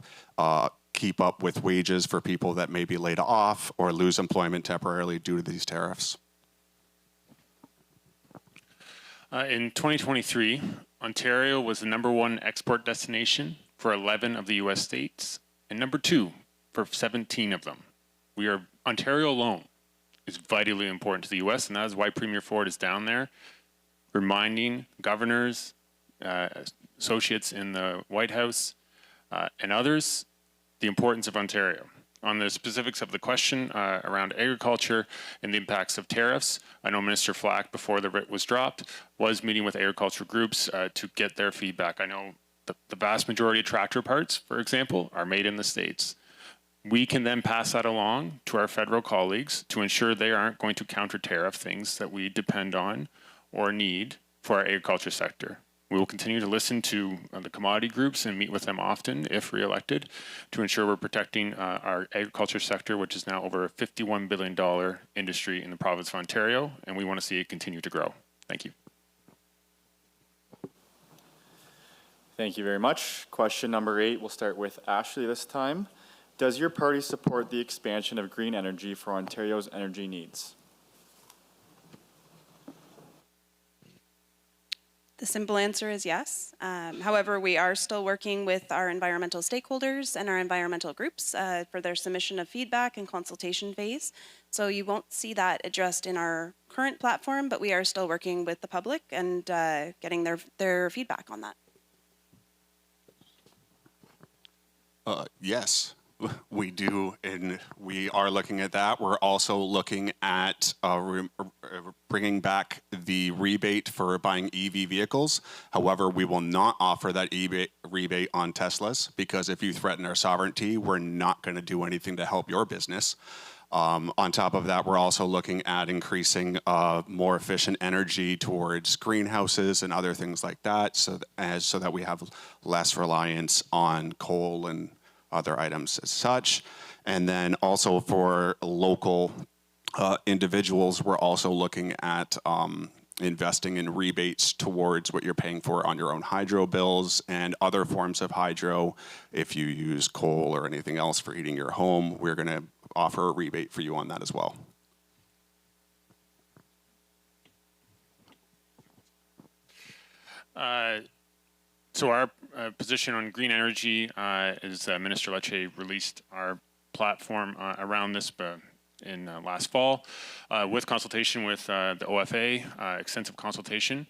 keep up with wages for people that may be laid off or lose employment temporarily due to these tariffs. In 2023, Ontario was the #1 export destination for 11 of the U.S. states and #2 for 17 of them. Ontario alone is vitally important to the U.S., and that is why Premier Ford is down there reminding governors, associates in the White House, and others the importance of Ontario. On the specifics of the question around agriculture and the impacts of tariffs, I know Minister Flack, before the writ was dropped, was meeting with agriculture groups to get their feedback. I know the vast majority of tractor parts, for example, are made in the States. We can then pass that along to our federal colleagues to ensure they aren't going to counter tariff things that we depend on or need for our agriculture sector. We will continue to listen to the commodity groups and meet with them often, if re-elected, to ensure we're protecting our agriculture sector, which is now over a $51 billion industry in the province of Ontario, and we want to see it continue to grow. Thank you. Thank you very much. Question number 8, we'll start with Ashley this time. Does your party support the expansion of green energy for Ontario's energy needs? The simple answer is yes. However, we are still working with our environmental stakeholders and our environmental groups for their submission of feedback and consultation phase. So you won't see that addressed in our current platform, but we are still working with the public and getting their feedback on that. Yes, we do, and we are looking at that. We're also looking at bringing back the rebate for buying EV vehicles. However, we will not offer that rebate on Teslas, because if you threaten our sovereignty, we're not going to do anything to help your business. On top of that, we're also looking at increasing more efficient energy towards greenhouses and other things like that, so that we have less reliance on coal and other items as such. And then also for local individuals, we're also looking at investing in rebates towards what you're paying for on your own hydro bills and other forms of hydro. If you use coal or anything else for heating your home, we're going to offer a rebate for you on that as well. So our position on green energy is Minister Lecce released our platform around this in last fall with consultation with the OFA, extensive consultation.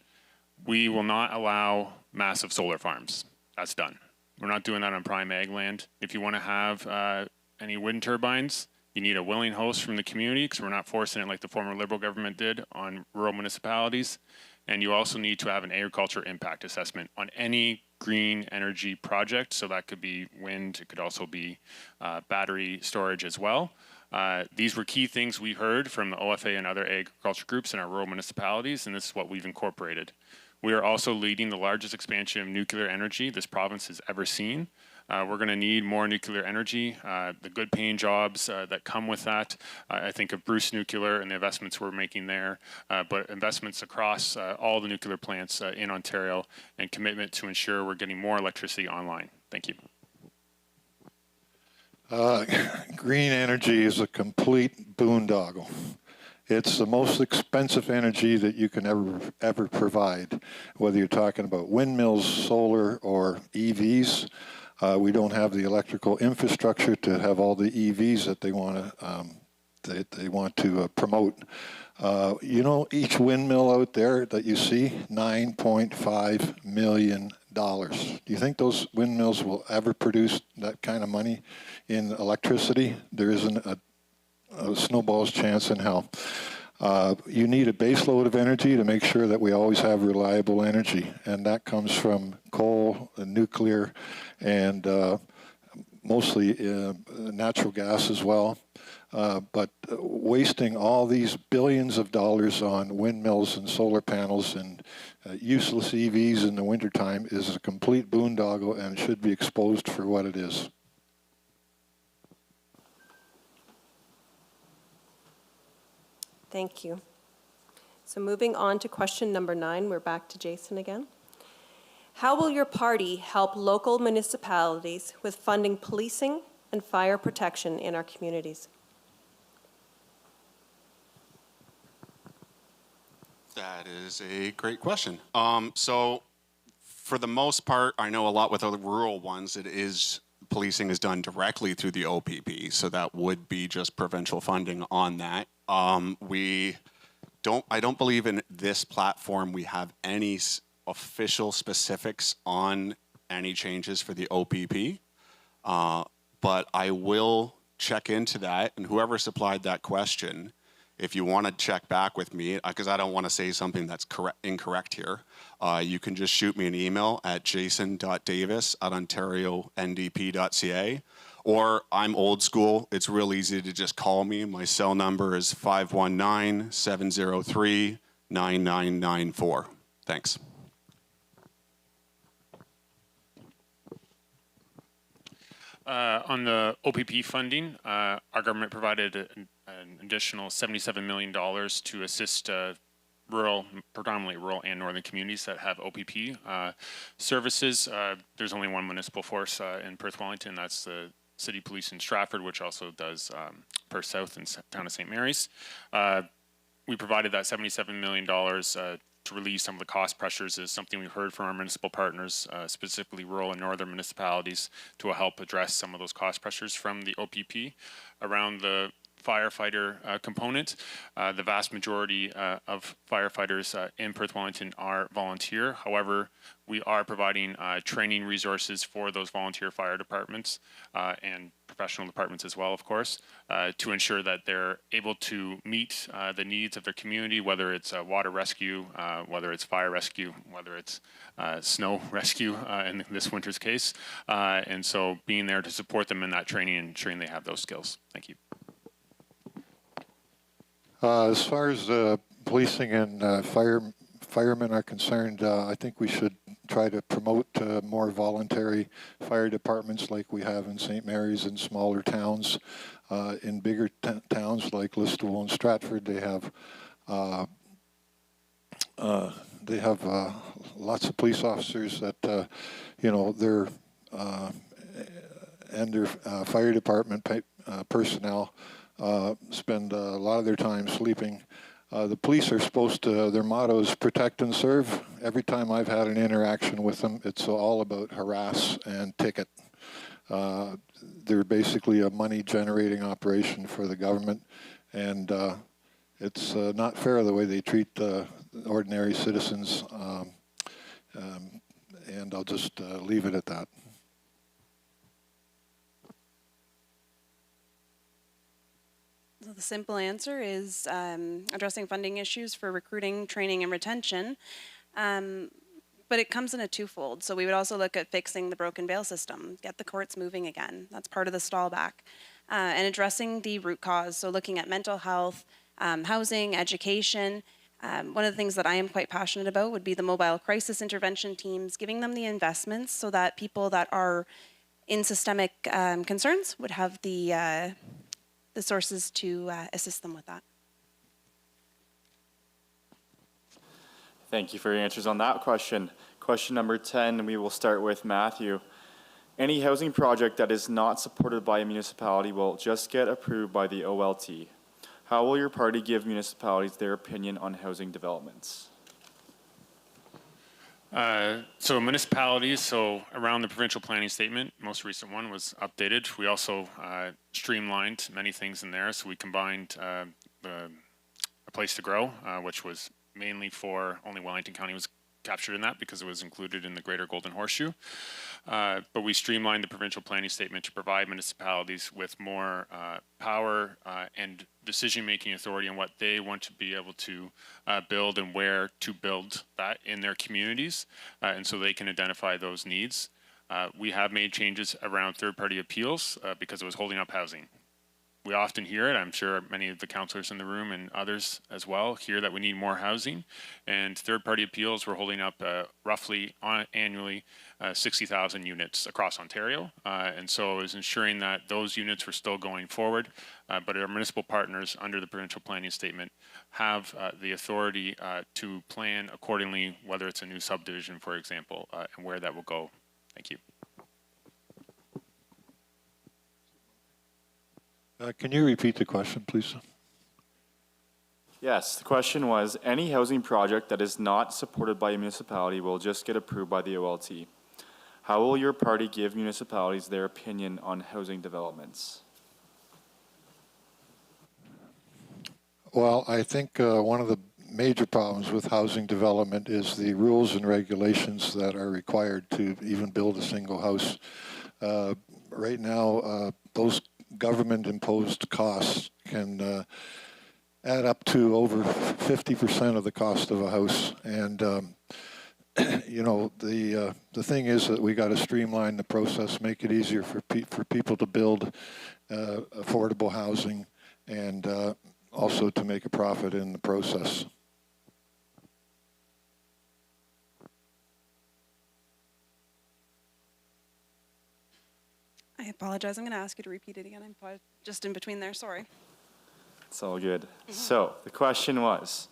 We will not allow massive solar farms. That's done. We're not doing that on prime ag land. If you want to have any wind turbines, you need a willing host from the community, because we're not forcing it like the former Liberal government did on rural municipalities. And you also need to have an agriculture impact assessment on any green energy project. So that could be wind, it could also be battery storage as well. These were key things we heard from the OFA and other agriculture groups in our rural municipalities, and this is what we've incorporated. We are also leading the largest expansion of nuclear energy this province has ever seen. We're going to need more nuclear energy, the good paying jobs that come with that. I think of Bruce Nuclear and the investments we're making there, but investments across all the nuclear plants in Ontario, and commitment to ensure we're getting more electricity online. Thank you. Green energy is a complete boondoggle. It's the most expensive energy that you can ever provide, whether you're talking about windmills, solar, or EVs. We don't have the electrical infrastructure to have all the EVs that they want to promote. You know, each windmill out there that you see, $9.5 million. Do you think those windmills will ever produce that kind of money in electricity? There isn't a snowball's chance in hell. You need a base load of energy to make sure that we always have reliable energy, and that comes from coal and nuclear and mostly natural gas as well. But wasting all these billions of dollars on windmills and solar panels and useless EVs in the wintertime is a complete boondoggle and should be exposed for what it is. Thank you. So moving on to question number 9, we're back to Jason again. How will your party help local municipalities with funding policing and fire protection in our communities? That is a great question. So for the most part, I know a lot with other rural ones, policing is done directly through the OPP, so that would be just provincial funding on that. I don't believe in this platform we have any official specifics on any changes for the OPP, but I will check into that, and whoever supplied that question, if you want to check back with me, because I don't want to say something that's incorrect here, you can just shoot me an email at jason.davis@ontariondp.ca, or I'm old school. It's real easy to just call me. My cell number is 519-703-9994. Thanks. On the OPP funding, our government provided an additional $77 million to assist predominantly rural and northern communities that have OPP services. There's only one municipal force in Perth Wellington. That's the City Police in Stratford, which also does Perth South and Town of St. Mary's. We provided that $77 million to relieve some of the cost pressures is something we've heard from our municipal partners, specifically rural and northern municipalities, to help address some of those cost pressures from the OPP. Around the firefighter component, the vast majority of firefighters in Perth Wellington are volunteer. However, we are providing training resources for those volunteer fire departments and professional departments as well, of course, to ensure that they're able to meet the needs of their community, whether it's water rescue, whether it's fire rescue, whether it's snow rescue in this winter's case. And so being there to support them in that training and ensuring they have those skills. Thank you. As far as policing and firemen are concerned, I think we should try to promote more voluntary fire departments like we have in St. Mary's and smaller towns. In bigger towns like Listowel and Stratford, they have lots of police officers that their fire department personnel spend a lot of their time sleeping. The police are supposed to, their motto is protect and serve. Every time I've had an interaction with them, it's all about harass and ticket. They're basically a money-generating operation for the government, and it's not fair the way they treat ordinary citizens, and I'll just leave it at that. So the simple answer is addressing funding issues for recruiting, training, and retention. But it comes in a twofold. So we would also look at fixing the broken bail system, get the courts moving again. That's part of the stall back. And addressing the root cause. So looking at mental health, housing, education. One of the things that I am quite passionate about would be the mobile crisis intervention teams, giving them the investments so that people that are in systemic concerns would have the sources to assist them with that. Thank you for your answers on that question. Question number 10, we will start with Matthew. Any housing project that is not supported by a municipality will just get approved by the OLT. How will your party give municipalities their opinion on housing developments? So municipalities, so around the provincial planning statement, most recent one was updated. We also streamlined many things in there. So we combined a place to grow, which was mainly for only Wellington County was captured in that because it was included in the Greater Golden Horseshoe. But we streamlined the provincial planning statement to provide municipalities with more power and decision-making authority on what they want to be able to build and where to build that in their communities, and so they can identify those needs. We have made changes around third-party appeals because it was holding up housing. We often hear it, I'm sure many of the councillors in the room and others as well hear that we need more housing, and third-party appeals were holding up roughly annually 60,000 units across Ontario, and so it was ensuring that those units were still going forward, but our municipal partners under the provincial planning statement have the authority to plan accordingly, whether it's a new subdivision, for example, and where that will go. Thank you. Can you repeat the question, please? Yes, the question was, any housing project that is not supported by a municipality will just get approved by the OLT. How will your party give municipalities their opinion on housing developments? Well, I think one of the major problems with housing development is the rules and regulations that are required to even build a single house. Right now, those government-imposed costs can add up to over 50% of the cost of a house. And you know, the thing is that we got to streamline the process, make it easier for people to build affordable housing, and also to make a profit in the process. I apologize. I'm going to ask you to repeat it again. I'm just in between there. Sorry. It's all good. So the question was,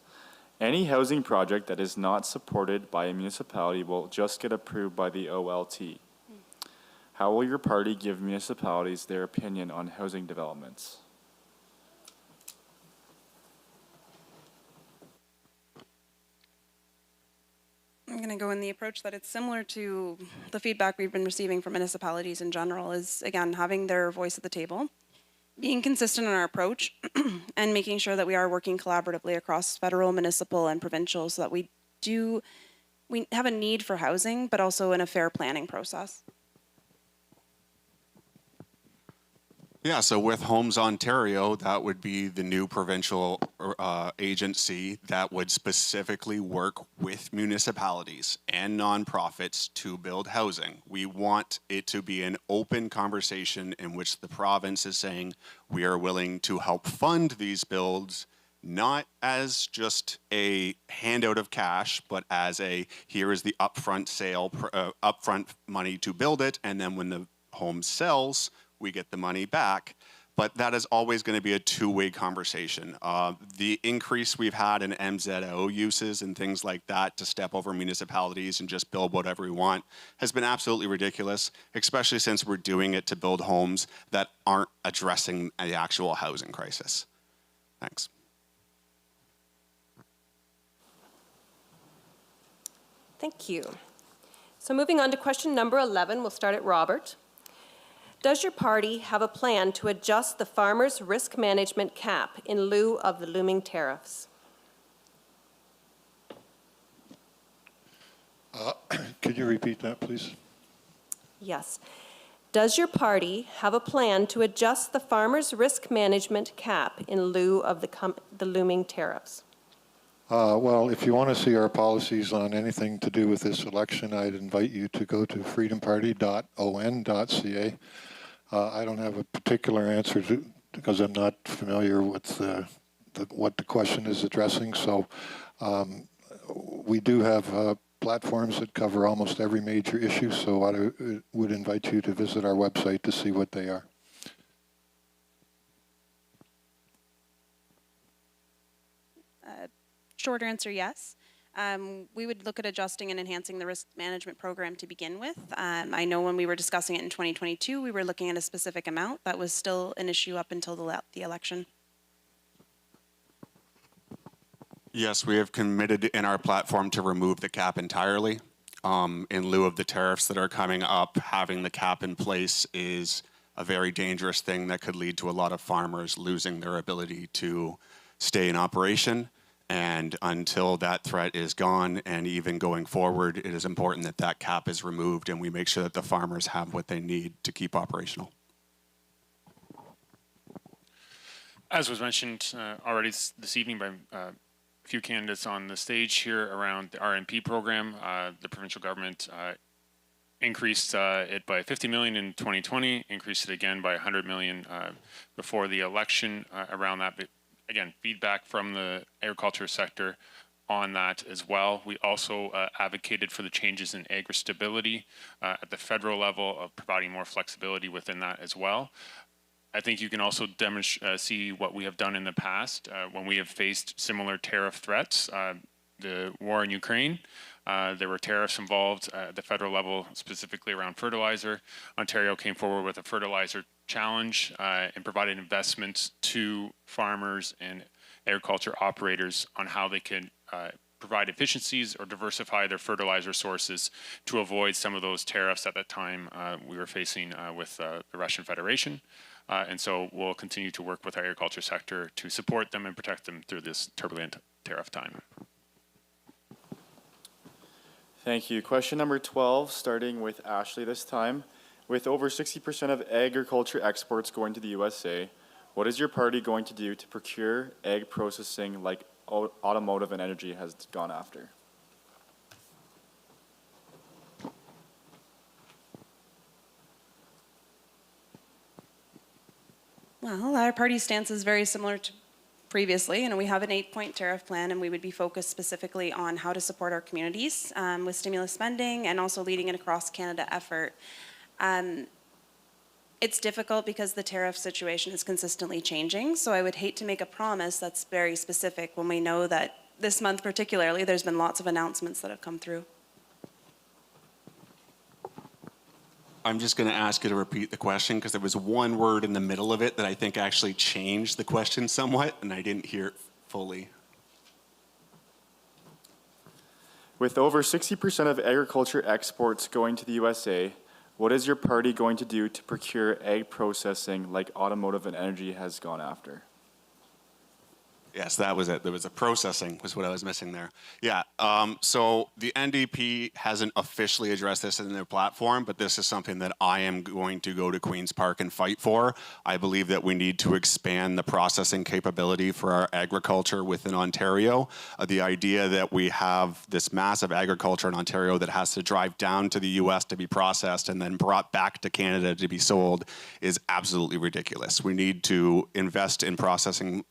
any housing project that is not supported by a municipality will just get approved by the OLT. How will your party give municipalities their opinion on housing developments? I'm going to go in the approach that it's similar to the feedback we've been receiving from municipalities in general is, again, having their voice at the table, being consistent in our approach, and making sure that we are working collaboratively across federal, municipal, and provincial so that we have a need for housing, but also in a fair planning process. Yeah, so with Homes Ontario, that would be the new provincial agency that would specifically work with municipalities and nonprofits to build housing. We want it to be an open conversation in which the province is saying we are willing to help fund these builds, not as just a handout of cash, but as a here is the upfront sale, upfront money to build it, and then when the home sells, we get the money back. But that is always going to be a two-way conversation. The increase we've had in MZO uses and things like that to step over municipalities and just build whatever we want has been absolutely ridiculous, especially since we're doing it to build homes that aren't addressing the actual housing crisis. Thanks. Thank you. So moving on to question number 11, we'll start at Robert. Does your party have a plan to adjust the farmers' risk management cap in lieu of the looming tariffs? Could you repeat that, please? Yes. Does your party have a plan to adjust the farmers' risk management cap in lieu of the looming tariffs? Well, if you want to see our policies on anything to do with this election, I'd invite you to go to freedomparty.on.ca. I don't have a particular answer because I'm not familiar with what the question is addressing. So we do have platforms that cover almost every major issue. So I would invite you to visit our website to see what they are. Short answer, yes. We would look at adjusting and enhancing the risk management program to begin with. I know when we were discussing it in 2022, we were looking at a specific amount. That was still an issue up until the election. Yes, we have committed in our platform to remove the cap entirely. In lieu of the tariffs that are coming up, having the cap in place is a very dangerous thing that could lead to a lot of farmers losing their ability to stay in operation. And until that threat is gone, and even going forward, it is important that that cap is removed and we make sure that the farmers have what they need to keep operational. As was mentioned already this evening by a few candidates on the stage here around the RMP program, the provincial government increased it by $50 million in 2020, increased it again by $100 million before the election around that. But again, feedback from the agriculture sector on that as well. We also advocated for the changes in agri-stability at the federal level of providing more flexibility within that as well. I think you can also see what we have done in the past when we have faced similar tariff threats. The war in Ukraine, there were tariffs involved at the federal level, specifically around fertilizer. Ontario came forward with a fertilizer challenge and provided investments to farmers and agriculture operators on how they can provide efficiencies or diversify their fertilizer sources to avoid some of those tariffs at that time we were facing with the Russian Federation. And so we'll continue to work with our agriculture sector to support them and protect them through this turbulent tariff time. Thank you. Question number 12, starting with Ashley this time. With over 60% of agriculture exports going to the USA, what is your party going to do to procure ag processing like automotive and energy has gone after? Well, our party stance is very similar to previously. You know, we have an 8-point tariff plan, and we would be focused specifically on how to support our communities with stimulus spending and also leading an across Canada effort. It's difficult because the tariff situation is consistently changing, so I would hate to make a promise that's very specific when we know that this month particularly there's been lots of announcements that have come through. I'm just going to ask you to repeat the question because there was one word in the middle of it that I think actually changed the question somewhat, and I didn't hear it fully. With over 60% of agriculture exports going to the USA, what is your party going to do to procure ag processing like automotive and energy has gone after? Yes, that was it. There was a processing was what I was missing there. Yeah, so the NDP hasn't officially addressed this in their platform, but this is something that I am going to go to Queen's Park and fight for. I believe that we need to expand the processing capability for our agriculture within Ontario. The idea that we have this massive agriculture in Ontario that has to drive down to the US to be processed and then brought back to Canada to be sold is absolutely ridiculous. We need to invest in processing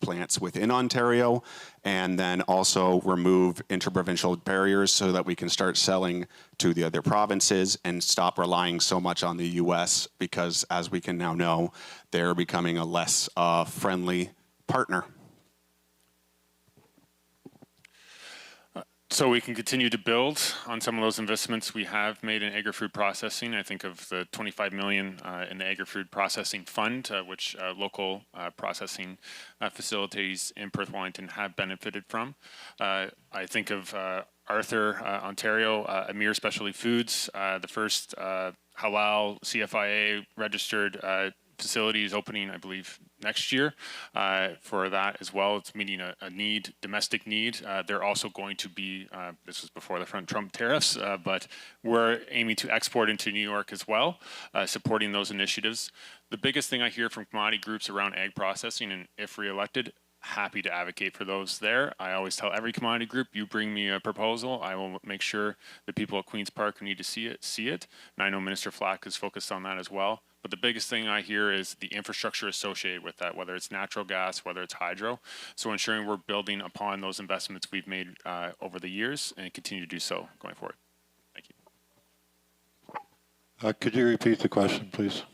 plants within Ontario, and then also remove interprovincial barriers so that we can start selling to the other provinces and stop relying so much on the US because, as we can now know, they're becoming a less friendly partner. So we can continue to build on some of those investments we have made in agri-food processing. I think of the $25 million in the agri-food processing fund, which local processing facilities in Perth Wellington have benefited from. I think of Arthur, Ontario, Amir Specialty Foods, the first halal CFIA registered facility is opening, I believe, next year for that as well. It's meeting a need, domestic need. They're also going to be, this was before the Trump tariffs, but we're aiming to export into New York as well, supporting those initiatives. The biggest thing I hear from commodity groups around ag processing, and if reelected, happy to advocate for those there. I always tell every commodity group, you bring me a proposal, I will make sure the people at Queen's Park who need to see it. And I know Minister Flack is focused on that as well. But the biggest thing I hear is the infrastructure associated with that, whether it's natural gas, whether it's hydro. So ensuring we're building upon those investments we've made over the years and continue to do so going forward. Thank you. Could you repeat the question, please?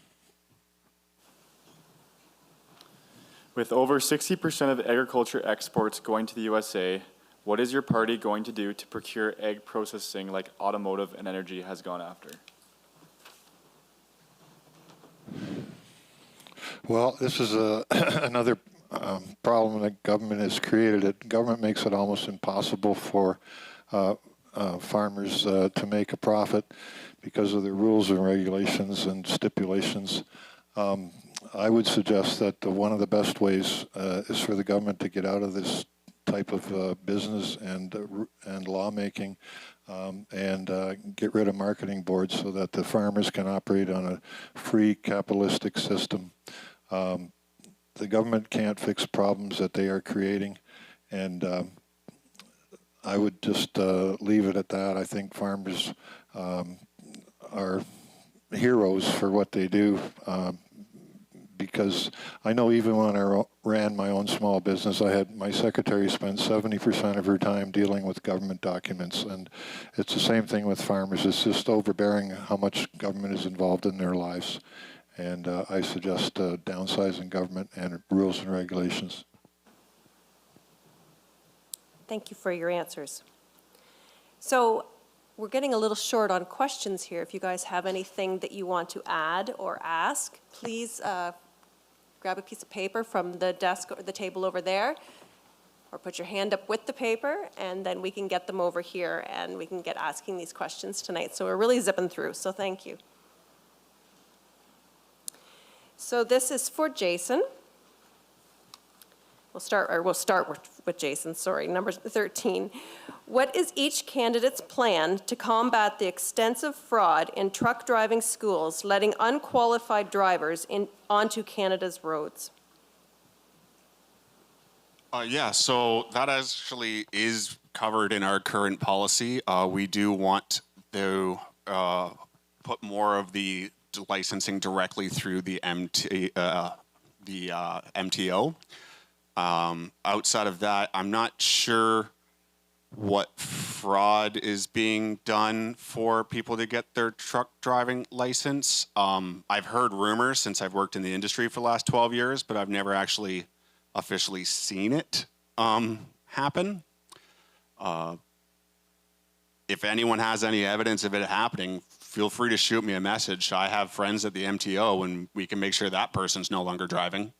With over 60% of agriculture exports going to the USA, what is your party going to do to procure ag processing like automotive and energy has gone after? Well, this is another problem that government has created. Government makes it almost impossible for farmers to make a profit because of the rules and regulations and stipulations. I would suggest that one of the best ways is for the government to get out of this type of business and lawmaking and get rid of marketing boards so that the farmers can operate on a free capitalistic system. The government can't fix problems that they are creating, and I would just leave it at that. I think farmers are heroes for what they do. Because I know even when I ran my own small business, I had my secretary spend 70% of her time dealing with government documents. And it's the same thing with farmers. It's just overbearing how much government is involved in their lives. And I suggest downsizing government and rules and regulations. Thank you for your answers. So we're getting a little short on questions here. If you guys have anything that you want to add or ask, please grab a piece of paper from the desk or the table over there, or put your hand up with the paper, and then we can get them over here and we can get asking these questions tonight. So we're really zipping through, so thank you. So this is for Jason. We'll start with Jason, sorry, number 13. What is each candidate's plan to combat the extensive fraud in truck driving schools, letting unqualified drivers onto Canada's roads? Yeah, so that actually is covered in our current policy. We do want to put more of the licensing directly through the MTO. Outside of that, I'm not sure what fraud is being done for people to get their truck driving license. I've heard rumors since I've worked in the industry for the last 12 years, but I've never actually officially seen it happen. If anyone has any evidence of it happening, feel free to shoot me a message. I have friends at the MTO, and we can make sure that person's no longer driving.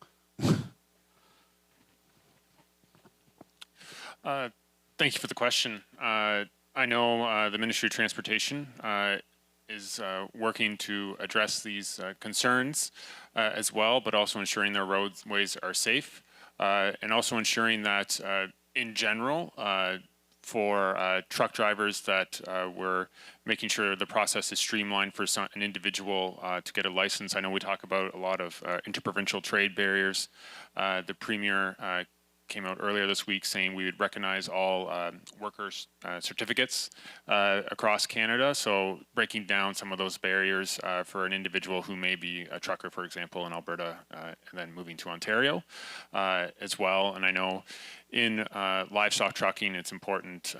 Thank you for the question. I know the Ministry of Transportation is working to address these concerns as well, but also ensuring their roadways are safe, and also ensuring that in general, for truck drivers, that we're making sure the process is streamlined for an individual to get a license. I know we talk about a lot of interprovincial trade barriers. The Premier came out earlier this week saying we would recognize all workers' certificates across Canada, so breaking down some of those barriers for an individual who may be a trucker, for example, in Alberta, and then moving to Ontario as well. And I know in livestock trucking, it's important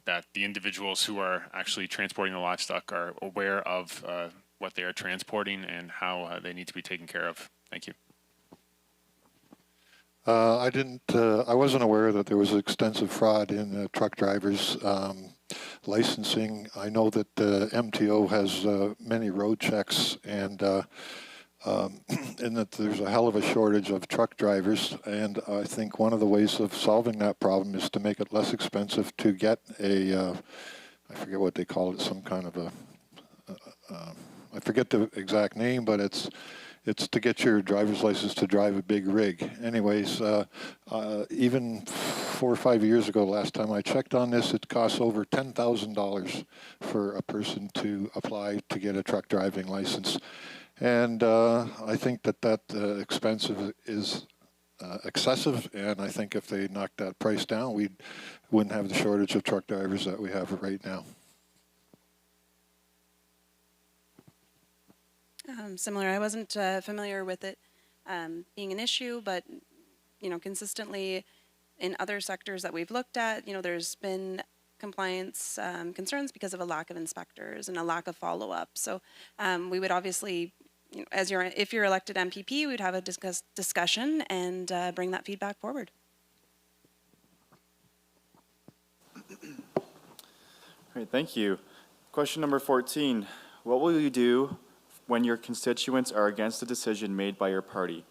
that the individuals who are actually transporting the livestock are aware of what they are transporting and how they need to be taken care of. Thank you. I wasn't aware that there was extensive fraud in truck drivers' licensing. I know that MTO has many road checks and that there's a hell of a shortage of truck drivers. And I think one of the ways of solving that problem is to make it less expensive to get I forget what they call it, some kind of I forget the exact name, but it's to get your driver's license to drive a big rig. Anyways, even 4 or 5 years ago, last time I checked on this, it costs over $10,000 for a person to apply to get a truck driving license. And I think that expense is excessive, and I think if they knocked that price down, we wouldn't have the shortage of truck drivers that we have right now. Similar, I wasn't familiar with it being an issue, but consistently in other sectors that we've looked at, there's been compliance concerns because of a lack of inspectors and a lack of follow-up. So we would obviously, if you're elected MPP, we'd have a discussion and bring that feedback forward. Great, thank you. Question number 14. What will you do when your constituents are against a decision made by your party?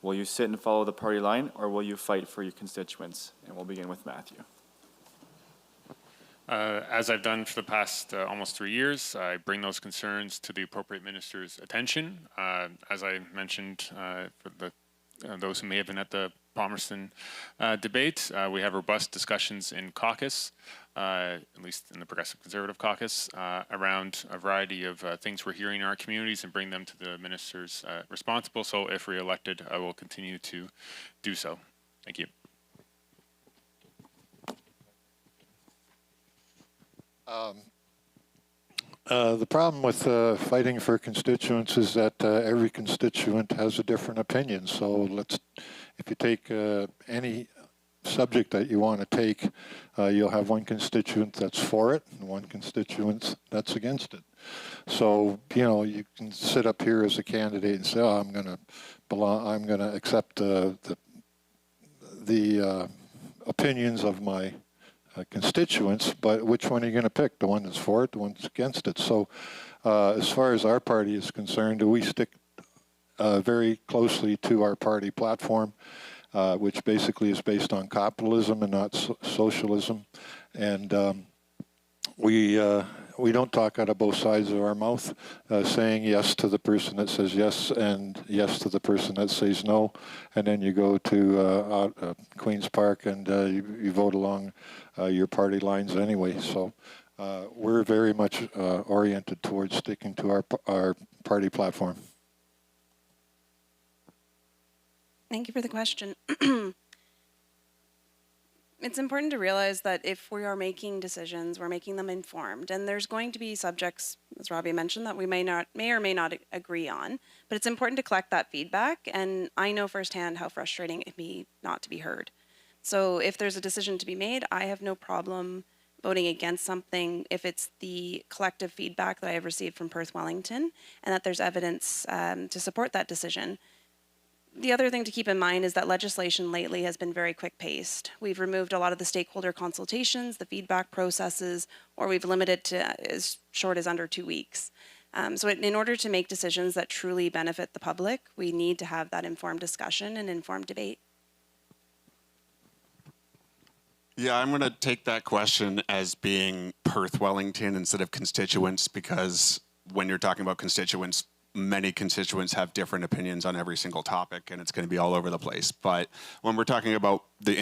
Will you sit and follow the party line, or will you fight for your constituents? And we'll begin with Matthew. As I've done for the past almost 3 years, I bring those concerns to the appropriate minister's attention. As I mentioned, for those who may have been at the Palmerston debate, we have robust discussions in caucus, at least in the Progressive Conservative caucus, around a variety of things we're hearing in our communities and bring them to the ministers responsible. So if re-elected, I will continue to do so. Thank you. The problem with fighting for constituents is that every constituent has a different opinion. So if you take any subject that you want to take, you'll have one constituent that's for it and one constituent that's against it. So, you can sit up here as a candidate and say, oh, I'm going to accept the opinions of my constituents, but which one are you going to pick? The one that's for it, the one that's against it? So as far as our party is concerned, we stick very closely to our party platform, which basically is based on capitalism and not socialism. And we don't talk out of both sides of our mouth, saying yes to the person that says yes and yes to the person that says no. And then you go to Queen's Park and you vote along your party lines anyway. So we're very much oriented towards sticking to our party platform. Thank you for the question. It's important to realize that if we are making decisions, we're making them informed, and there's going to be subjects, as Robbie mentioned, that we may or may not agree on, but it's important to collect that feedback, and I know firsthand how frustrating it can be not to be heard. So if there's a decision to be made, I have no problem voting against something if it's the collective feedback that I have received from Perth Wellington and that there's evidence to support that decision. The other thing to keep in mind is that legislation lately has been very quick-paced. We've removed a lot of the stakeholder consultations, the feedback processes, or we've limited to as short as under 2 weeks. So in order to make decisions that truly benefit the public, we need to have that informed discussion and informed debate. Yeah, I'm going to take that question as being Perth Wellington instead of constituents, because when you're talking about constituents, many constituents have different opinions on every single topic, and it's going to be all over the place. But when we're talking about the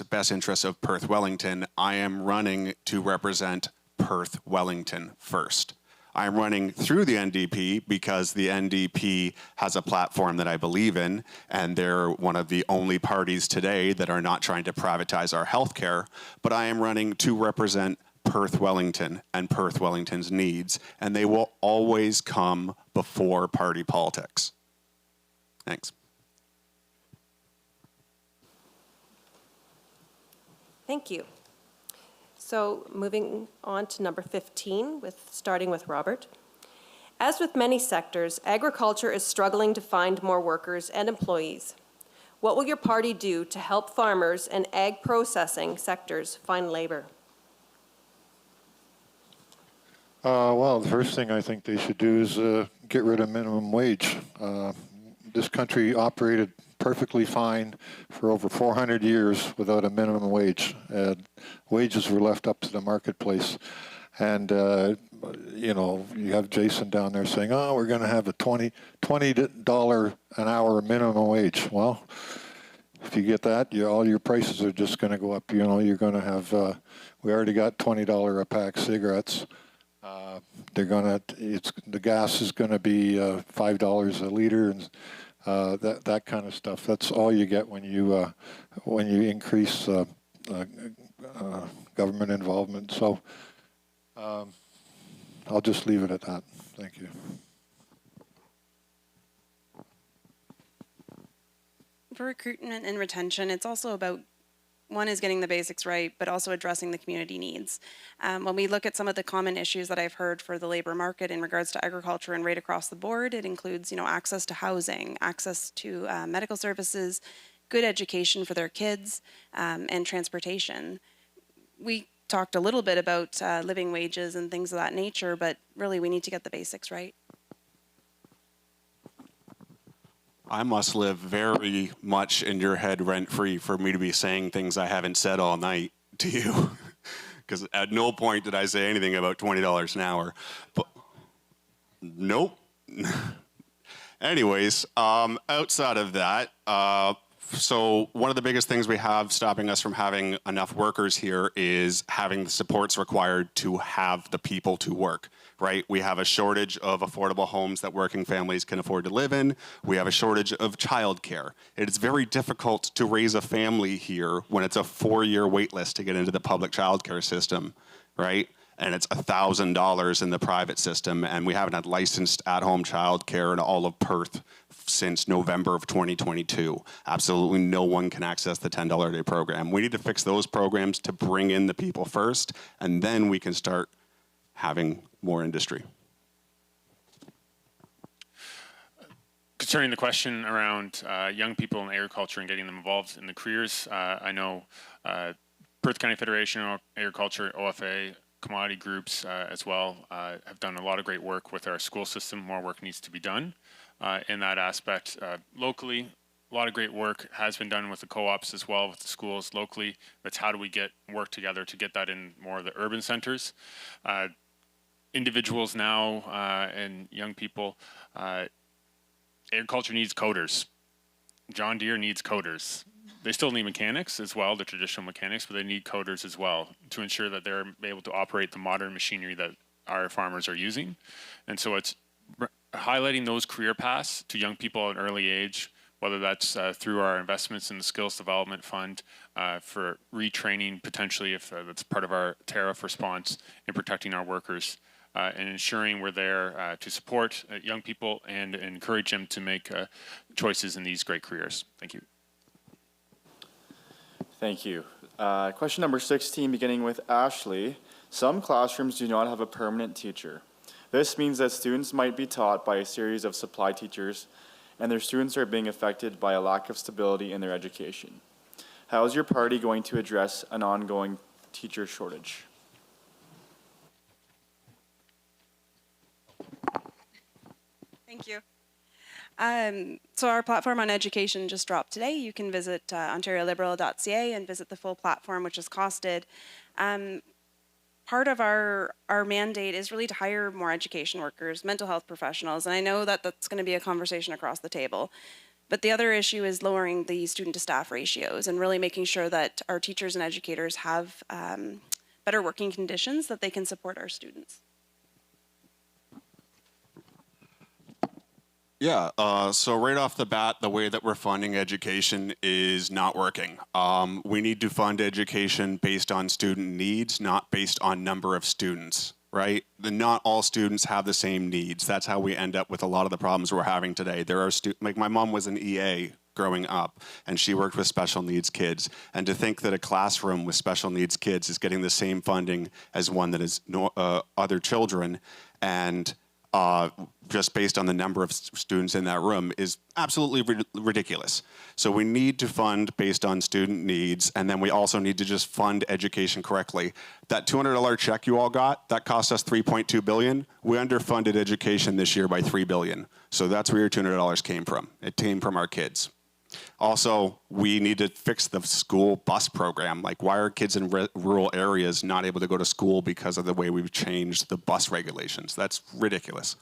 best interest of Perth Wellington, I am running to represent Perth Wellington first. I'm running through the NDP because the NDP has a platform that I believe in, and they're one of the only parties today that are not trying to privatize our healthcare. But I am running to represent Perth Wellington and Perth Wellington's needs, and they will always come before party politics. Thanks. Thank you. So moving on to number 15, starting with Robert. As with many sectors, agriculture is struggling to find more workers and employees. What will your party do to help farmers and ag processing sectors find labor? Well, the first thing I think they should do is get rid of minimum wage. This country operated perfectly fine for over 400 years without a minimum wage. Wages were left up to the marketplace. And, you have Jason down there saying, oh, we're going to have a $20 an hour minimum wage. Well, if you get that, all your prices are just going to go up. You're going to have, we already got $20 a pack cigarettes. The gas is going to be $5 a liter, and that kind of stuff. That's all you get when you increase government involvement. So I'll just leave it at that. Thank you. For recruitment and retention, it's also about, one is getting the basics right, but also addressing the community needs. When we look at some of the common issues that I've heard for the labor market in regards to agriculture and right across the board, it includes, access to housing, access to medical services, good education for their kids, and transportation. We talked a little bit about living wages and things of that nature, but really we need to get the basics right. I must live very much in your head rent-free for me to be saying things I haven't said all night to you. Because at no point did I say anything about $20 an hour. But nope. Anyways, outside of that, so one of the biggest things we have stopping us from having enough workers here is having the supports required to have the people to work, right? We have a shortage of affordable homes that working families can afford to live in. We have a shortage of childcare. It is very difficult to raise a family here when it's a 4-year wait list to get into the public childcare system, right? And it's $1,000 in the private system, and we haven't had licensed at-home childcare in all of Perth since November of 2022. Absolutely no one can access the $10 a day program. We need to fix those programs to bring in the people first, and then we can start having more industry. Concerning the question around young people in agriculture and getting them involved in the careers, I know Perth County Federation of Agriculture, OFA, commodity groups as well have done a lot of great work with our school system. More work needs to be done in that aspect. Locally, a lot of great work has been done with the co-ops as well, with the schools locally. That's how do we work together to get that in more of the urban centers. Individuals now and young people, agriculture needs coders. John Deere needs coders. They still need mechanics as well, the traditional mechanics, but they need coders as well to ensure that they're able to operate the modern machinery that our farmers are using. And so it's highlighting those career paths to young people at an early age, whether that's through our investments in the Skills Development Fund for retraining potentially if that's part of our tariff response in protecting our workers and ensuring we're there to support young people and encourage them to make choices in these great careers. Thank you. Thank you. Question number 16, beginning with Ashley. Some classrooms do not have a permanent teacher. This means that students might be taught by a series of supply teachers, and their students are being affected by a lack of stability in their education. How is your party going to address an ongoing teacher shortage? Thank you. So our platform on education just dropped today. You can visit OntarioLiberal.ca and visit the full platform, which is costed. Part of our mandate is really to hire more education workers, mental health professionals, and I know that that's going to be a conversation across the table. But the other issue is lowering the student to staff ratios and really making sure that our teachers and educators have better working conditions that they can support our students. Yeah, so right off the bat, the way that we're funding education is not working. We need to fund education based on student needs, not based on number of students, right? Not all students have the same needs. That's how we end up with a lot of the problems we're having today. There are like my mom was an EA growing up, and she worked with special needs kids. And to think that a classroom with special needs kids is getting the same funding as one that is other children, and just based on the number of students in that room is absolutely ridiculous. So we need to fund based on student needs, and then we also need to just fund education correctly. That $200 check you all got, that cost us $3.2 billion. We underfunded education this year by $3 billion. So that's where your $200 came from. It came from our kids. Also, we need to fix the school bus program. Like, why are kids in rural areas not able to go to school because of the way we've changed the bus regulations? That's ridiculous.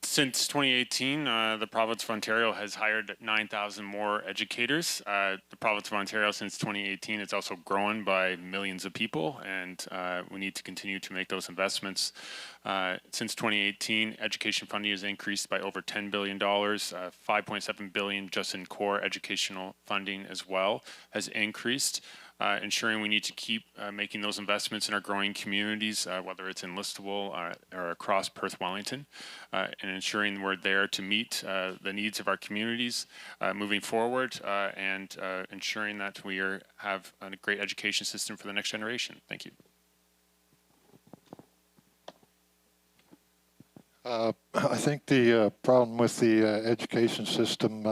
Since 2018, the province of Ontario has hired 9,000 more educators. The province of Ontario, since 2018, has also grown by millions of people, and we need to continue to make those investments. Since 2018, education funding has increased by over $10 billion, $5.7 billion just in core educational funding as well has increased. Ensuring we need to keep making those investments in our growing communities, whether it's in Listowel or across Perth Wellington, and ensuring we're there to meet the needs of our communities moving forward, and ensuring that we have a great education system for the next generation. Thank you. I think the problem with the education system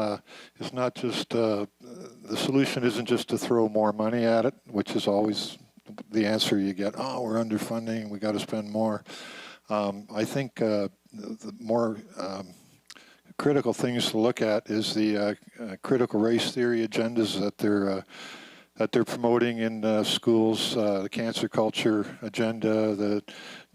is not just, the solution isn't just to throw more money at it, which is always the answer you get. Oh, we're underfunding, we got to spend more. I think the more critical things to look at is the critical race theory agendas that they're promoting in schools, the cancer culture agenda, the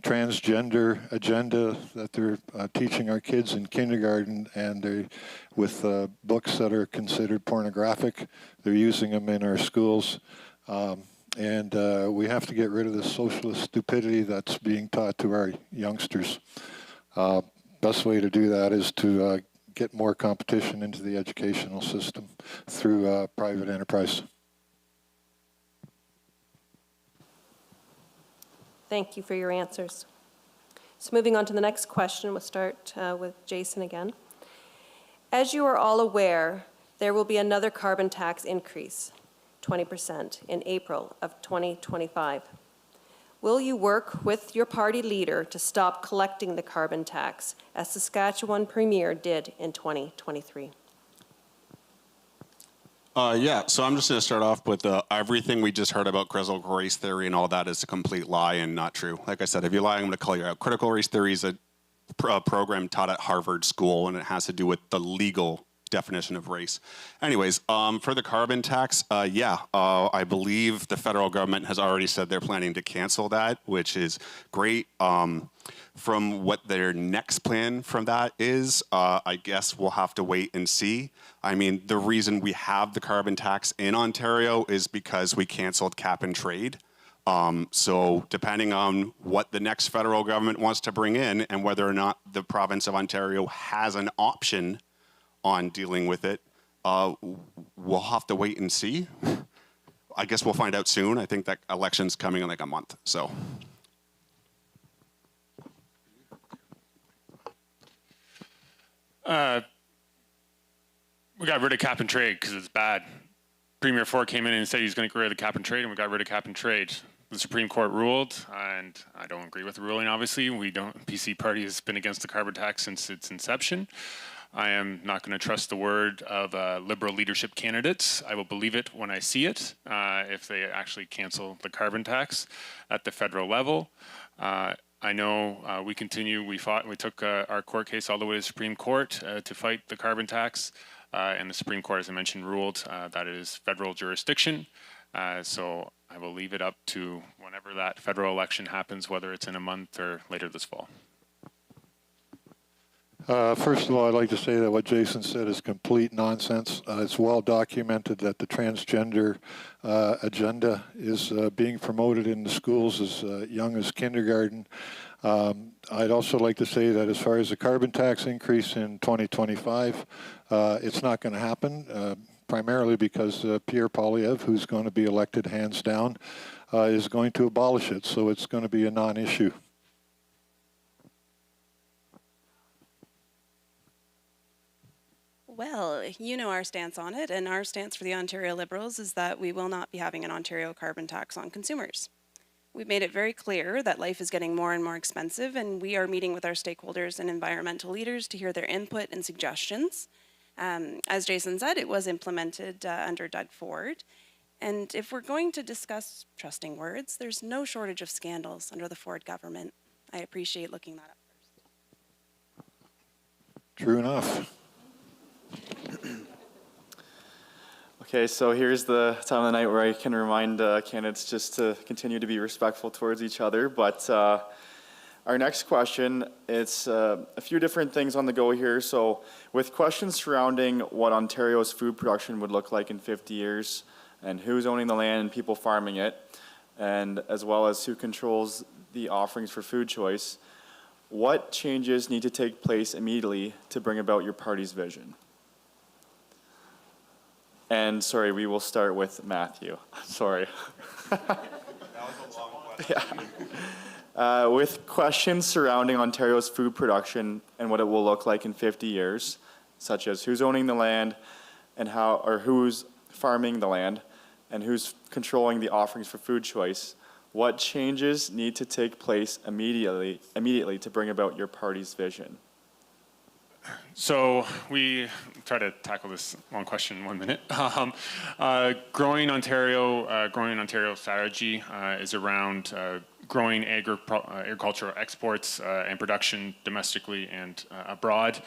transgender agenda that they're teaching our kids in kindergarten, and they, with books that are considered pornographic, they're using them in our schools. And we have to get rid of the socialist stupidity that's being taught to our youngsters. Best way to do that is to get more competition into the educational system through private enterprise. Thank you for your answers. So moving on to the next question, we'll start with Jason again. As you are all aware, there will be another carbon tax increase, 20%, in April of 2025. Will you work with your party leader to stop collecting the carbon tax, as Saskatchewan Premier did in 2023? Yeah, so I'm just going to start off with everything we just heard about critical race theory and all that is a complete lie and not true. Like I said, if you lie, I'm going to call you out. Critical race theory is a program taught at Harvard School, and it has to do with the legal definition of race. Anyways, for the carbon tax, I believe the federal government has already said they're planning to cancel that, which is great. From what their next plan from that is, I guess we'll have to wait and see. I mean, the reason we have the carbon tax in Ontario is because we canceled cap and trade. So depending on what the next federal government wants to bring in and whether or not the province of Ontario has an option on dealing with it, we'll have to wait and see. I guess we'll find out soon. I think that election's coming in like a month, so. We got rid of cap and trade because it's bad. Premier Ford came in and said he's going to get rid of cap and trade, and we got rid of cap and trade. The Supreme Court ruled, and I don't agree with the ruling, obviously. PC party has been against the carbon tax since its inception. I am not going to trust the word of Liberal leadership candidates. I will believe it when I see it, if they actually cancel the carbon tax at the federal level. I know we took our court case all the way to the Supreme Court to fight the carbon tax, and the Supreme Court, as I mentioned, ruled that it is federal jurisdiction. So I will leave it up to whenever that federal election happens, whether it's in a month or later this fall. First of all, I'd like to say that what Jason said is complete nonsense. It's well documented that the transgender agenda is being promoted in the schools as young as kindergarten. I'd also like to say that as far as the carbon tax increase in 2025, it's not going to happen, primarily because Pierre Poilievre, who's going to be elected hands down, is going to abolish it, so it's going to be a non-issue. Well, you know our stance on it, and our stance for the Ontario Liberals is that we will not be having an Ontario carbon tax on consumers. We've made it very clear that life is getting more and more expensive, and we are meeting with our stakeholders and environmental leaders to hear their input and suggestions. As Jason said, it was implemented under Doug Ford. And if we're going to discuss trusting words, there's no shortage of scandals under the Ford government. I appreciate looking that up first. True enough. Okay, so here's the time of the night where I can remind candidates just to continue to be respectful towards each other. But our next question, it's a few different things on the go here. So with questions surrounding what Ontario's food production would look like in 50 years, and who's owning the land and people farming it, and as well as who controls the offerings for food choice, what changes need to take place immediately to bring about your party's vision? And sorry, we will start with Matthew. Sorry. That was a long question. Yeah. With questions surrounding Ontario's food production and what it will look like in 50 years, such as who's owning the land and how, or who's farming the land and who's controlling the offerings for food choice, what changes need to take place immediately to bring about your party's vision? So we try to tackle this one question in 1 minute. Growing Ontario strategy is around growing agricultural exports and production domestically and abroad,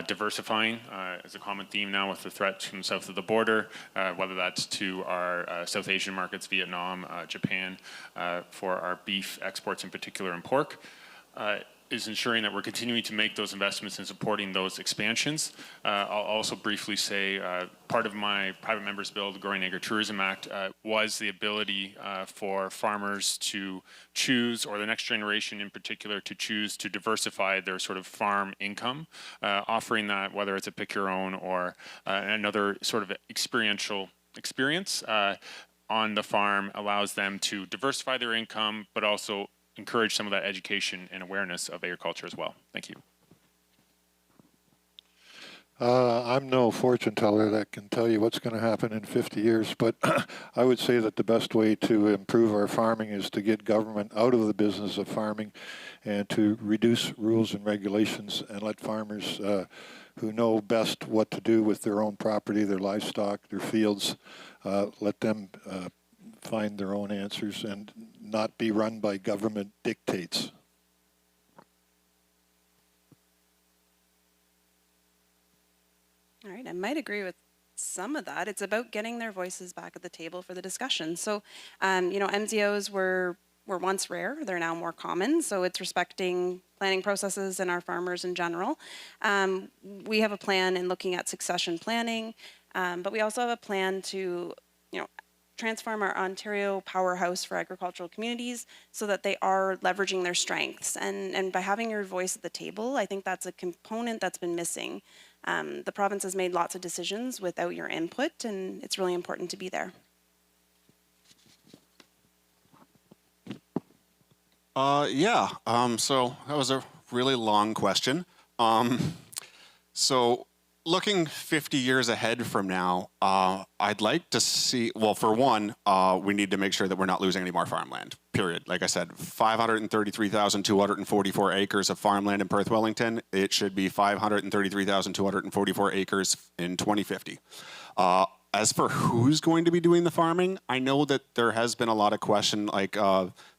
diversifying is a common theme now with the threat from south of the border, whether that's to our South Asian markets, Vietnam, Japan, for our beef exports in particular and pork. Is ensuring that we're continuing to make those investments and supporting those expansions. I'll also briefly say part of my private members bill, the Growing Agritourism Act, was the ability for farmers to choose, or the next generation in particular, to choose to diversify their sort of farm income, offering that, whether it's a pick your own or another sort of experiential experience on the farm, allows them to diversify their income, but also encourage some of that education and awareness of agriculture as well. Thank you. I'm no fortune teller that can tell you what's going to happen in 50 years, but I would say that the best way to improve our farming is to get government out of the business of farming and to reduce rules and regulations and let farmers who know best what to do with their own property, their livestock, their fields, let them find their own answers and not be run by government dictates. All right, I might agree with some of that. It's about getting their voices back at the table for the discussion. So, you know, MZOs were once rare. They're now more common. So it's respecting planning processes and our farmers in general. We have a plan in looking at succession planning, but we also have a plan to, you know, transform our Ontario powerhouse for agricultural communities so that they are leveraging their strengths. And by having your voice at the table, I think that's a component that's been missing. The province has made lots of decisions without your input, and it's really important to be there. So that was a really long question. So looking 50 years ahead from now, I'd like to see, well, for one, we need to make sure that we're not losing any more farmland, period. Like I said, 533,244 acres of farmland in Perth Wellington. It should be 533,244 acres in 2050. As for who's going to be doing the farming, I know that there has been a lot of question, like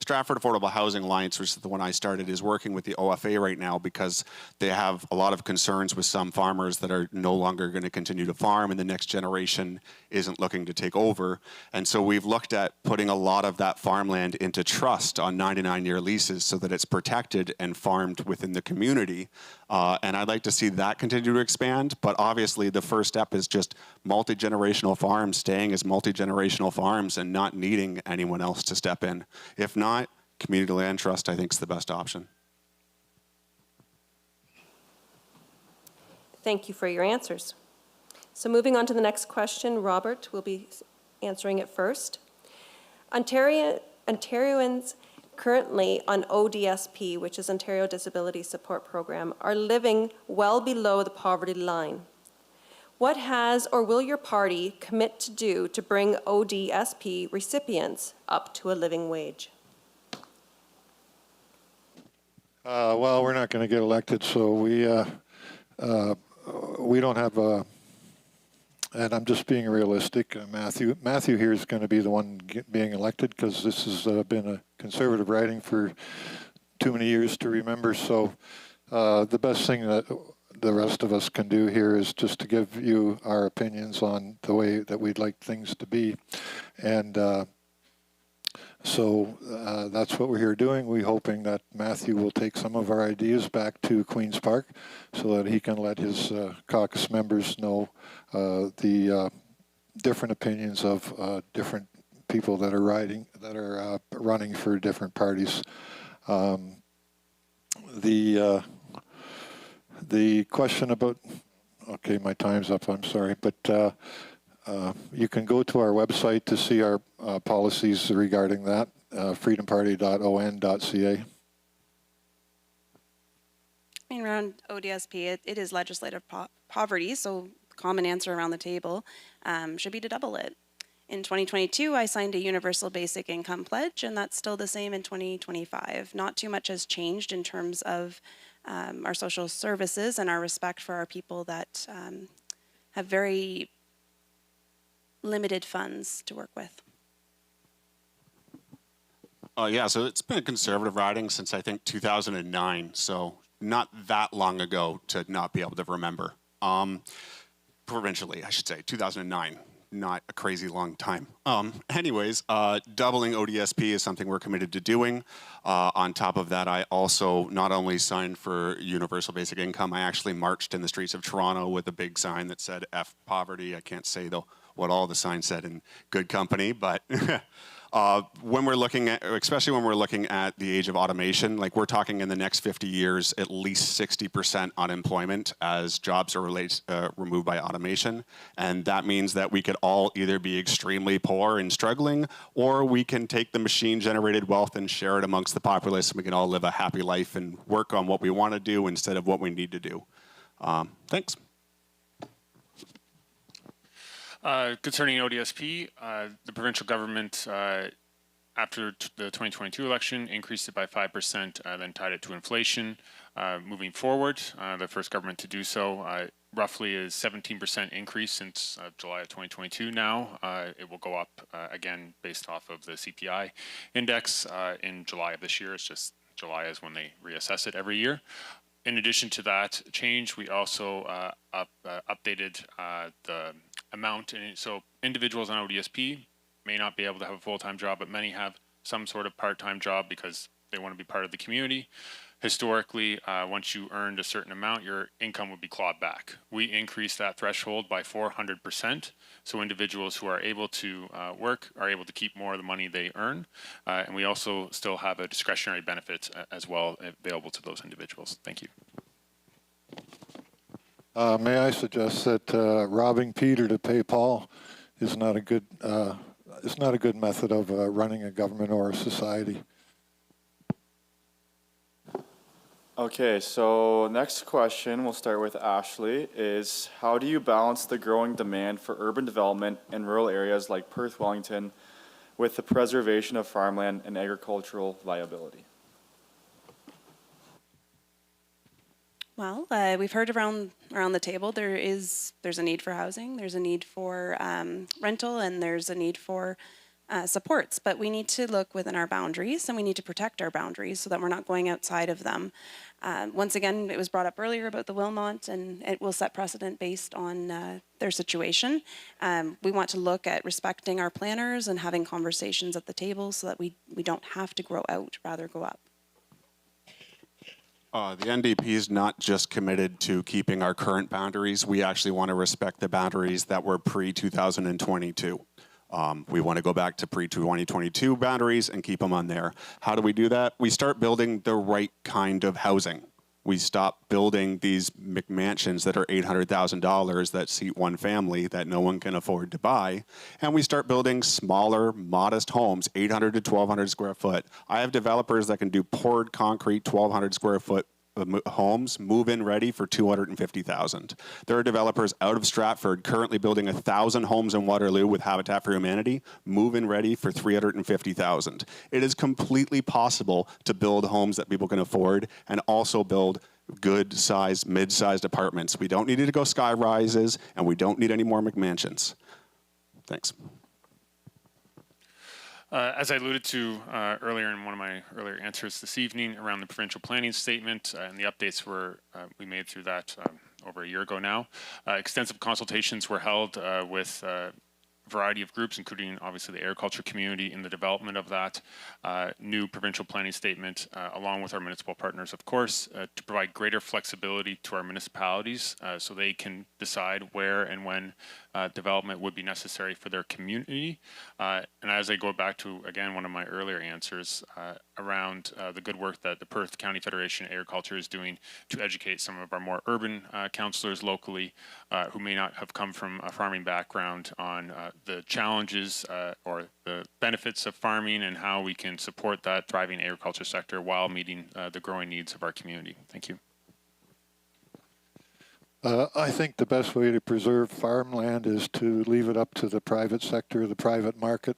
Stratford Affordable Housing Alliance, which is the one I started, is working with the OFA right now because they have a lot of concerns with some farmers that are no longer going to continue to farm and the next generation isn't looking to take over. And so we've looked at putting a lot of that farmland into trust on 99-year leases so that it's protected and farmed within the community. And I'd like to see that continue to expand. But obviously the first step is just multi-generational farms staying as multi-generational farms and not needing anyone else to step in. If not, community land trust, I think, is the best option. Thank you for your answers. So moving on to the next question, Robert will be answering it first. Ontarians currently on ODSP, which is Ontario Disability Support Program, are living well below the poverty line. What has or will your party commit to do to bring ODSP recipients up to a living wage? Well, we're not going to get elected, so we don't have a, and I'm just being realistic, Matthew here is going to be the one being elected because this has been a Conservative riding for too many years to remember. So the best thing that the rest of us can do here is just to give you our opinions on the way that we'd like things to be. And so that's what we're here doing. We're hoping that Matthew will take some of our ideas back to Queen's Park so that he can let his caucus members know the different opinions of different people that are running for different parties. The question about, okay, my time's up, I'm sorry, but you can go to our website to see our policies regarding that, freedomparty.on.ca. I mean, around ODSP, it is legislative poverty, so the common answer around the table should be to double it. In 2022, I signed a universal basic income pledge, and that's still the same in 2025. Not too much has changed in terms of our social services and our respect for our people that have very limited funds to work with. Yeah, so it's been a conservative riding since I think 2009, so not that long ago to not be able to remember. Provincially, I should say, 2009, not a crazy long time. Anyways, doubling ODSP is something we're committed to doing. On top of that, I also not only signed for universal basic income, I actually marched in the streets of Toronto with a big sign that said F poverty. I can't say though what all the signs said in good company, but when we're looking at, especially when we're looking at the age of automation, like we're talking in the next 50 years, at least 60% unemployment as jobs are removed by automation. And that means that we could all either be extremely poor and struggling, or we can take the machine-generated wealth and share it amongst the populace, and we can all live a happy life and work on what we want to do instead of what we need to do. Thanks. Concerning ODSP, the provincial government, after the 2022 election, increased it by 5%, then tied it to inflation. Moving forward, the first government to do so, roughly is 17% increase since July of 2022 now. It will go up again based off of the CPI index in July of this year. It's just July is when they reassess it every year. In addition to that change, we also updated the amount. And so individuals on ODSP may not be able to have a full-time job, but many have some sort of part-time job because they want to be part of the community. Historically, once you earned a certain amount, your income would be clawed back. We increased that threshold by 400%. So individuals who are able to work are able to keep more of the money they earn. And we also still have a discretionary benefit as well available to those individuals. Thank you. May I suggest that robbing Peter to pay Paul is not a good method of running a government or a society. Okay, so next question, we'll start with Ashley, is how do you balance the growing demand for urban development in rural areas like Perth Wellington with the preservation of farmland and agricultural viability? Well, we've heard around the table there's a need for housing, there's a need for rental, and there's a need for supports. But we need to look within our boundaries, and we need to protect our boundaries so that we're not going outside of them. Once again, it was brought up earlier about the Wilmot, and it will set precedent based on their situation. We want to look at respecting our planners and having conversations at the table so that we don't have to grow out, rather go up. The NDP is not just committed to keeping our current boundaries. We actually want to respect the boundaries that were pre-2022. We want to go back to pre-2022 boundaries and keep them on there. How do we do that? We start building the right kind of housing. We stop building these McMansions that are $800,000 that seat one family that no one can afford to buy. And we start building smaller, modest homes, 800 to 1,200 square foot. I have developers that can do poured concrete, 1,200 square foot homes, move-in ready for $250,000. There are developers out of Stratford currently building 1,000 homes in Waterloo with Habitat for Humanity, move-in ready for $350,000. It is completely possible to build homes that people can afford and also build good-sized, mid-sized apartments. We don't need to go sky rises, and we don't need any more McMansions. Thanks. As I alluded to earlier in one of my earlier answers this evening around the provincial planning statement and the updates we made through that over a year ago now, extensive consultations were held with a variety of groups, including obviously the agriculture community in the development of that new provincial planning statement, along with our municipal partners, of course, to provide greater flexibility to our municipalities so they can decide where and when development would be necessary for their community. And as I go back to, again, one of my earlier answers around the good work that the Perth County Federation of Agriculture is doing to educate some of our more urban councillors locally who may not have come from a farming background on the challenges or the benefits of farming and how we can support that thriving agriculture sector while meeting the growing needs of our community. Thank you. I think the best way to preserve farmland is to leave it up to the private sector, the private market,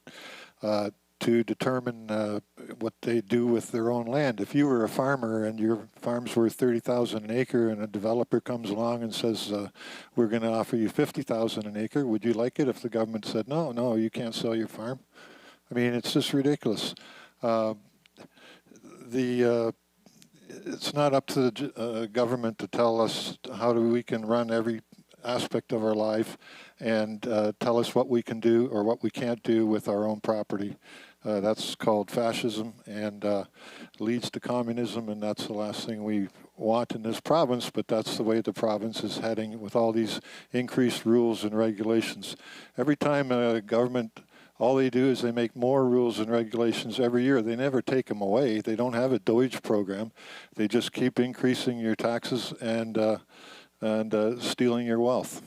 to determine what they do with their own land. If you were a farmer and your farm's worth $30,000 an acre and a developer comes along and says, we're going to offer you $50,000 an acre, would you like it if the government said, no, you can't sell your farm? I mean, it's just ridiculous. It's not up to the government to tell us how we can run every aspect of our life and tell us what we can do or what we can't do with our own property. That's called fascism and leads to communism, and that's the last thing we want in this province, but that's the way the province is heading with all these increased rules and regulations. Every time a government, all they do is they make more rules and regulations every year. They never take them away. They don't have a DOGE program. They just keep increasing your taxes and stealing your wealth.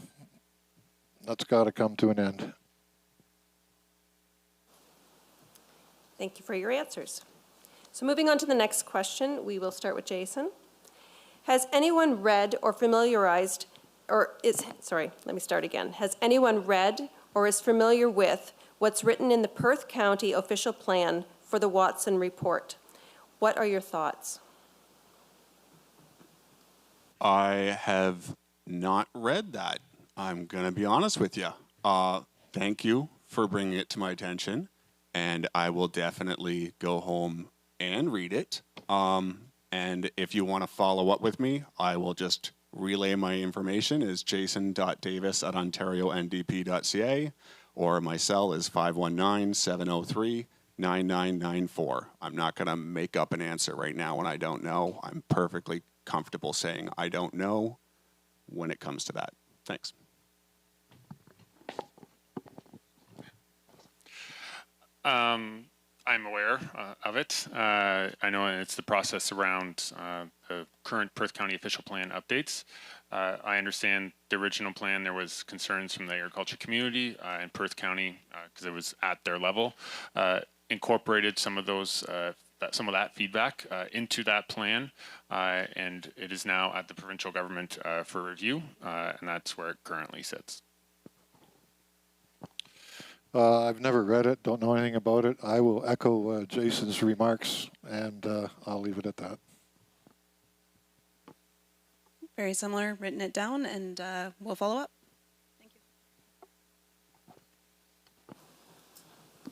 That's got to come to an end. Thank you for your answers. So moving on to the next question, we will start with Jason. Has anyone read or familiarized, or is, sorry, let me start again. Has anyone read or is familiar with what's written in the Perth County official plan for the Watson report? What are your thoughts? I have not read that. I'm going to be honest with you. Thank you for bringing it to my attention, and I will definitely go home and read it. And if you want to follow up with me, I will just relay my information is jason.davis@ontariondp.ca, or my cell is 519-703-9994. I'm not going to make up an answer right now when I don't know. I'm perfectly comfortable saying I don't know when it comes to that. Thanks. I'm aware of it. I know it's the process around the current Perth County official plan updates. I understand the original plan, there was concerns from the agriculture community and Perth County, because it was at their level, incorporated some of those, some of that feedback into that plan, and it is now at the provincial government for review, and that's where it currently sits. I've never read it, don't know anything about it. I will echo Jason's remarks, and I'll leave it at that. Very similar, written it down, and we'll follow up. Thank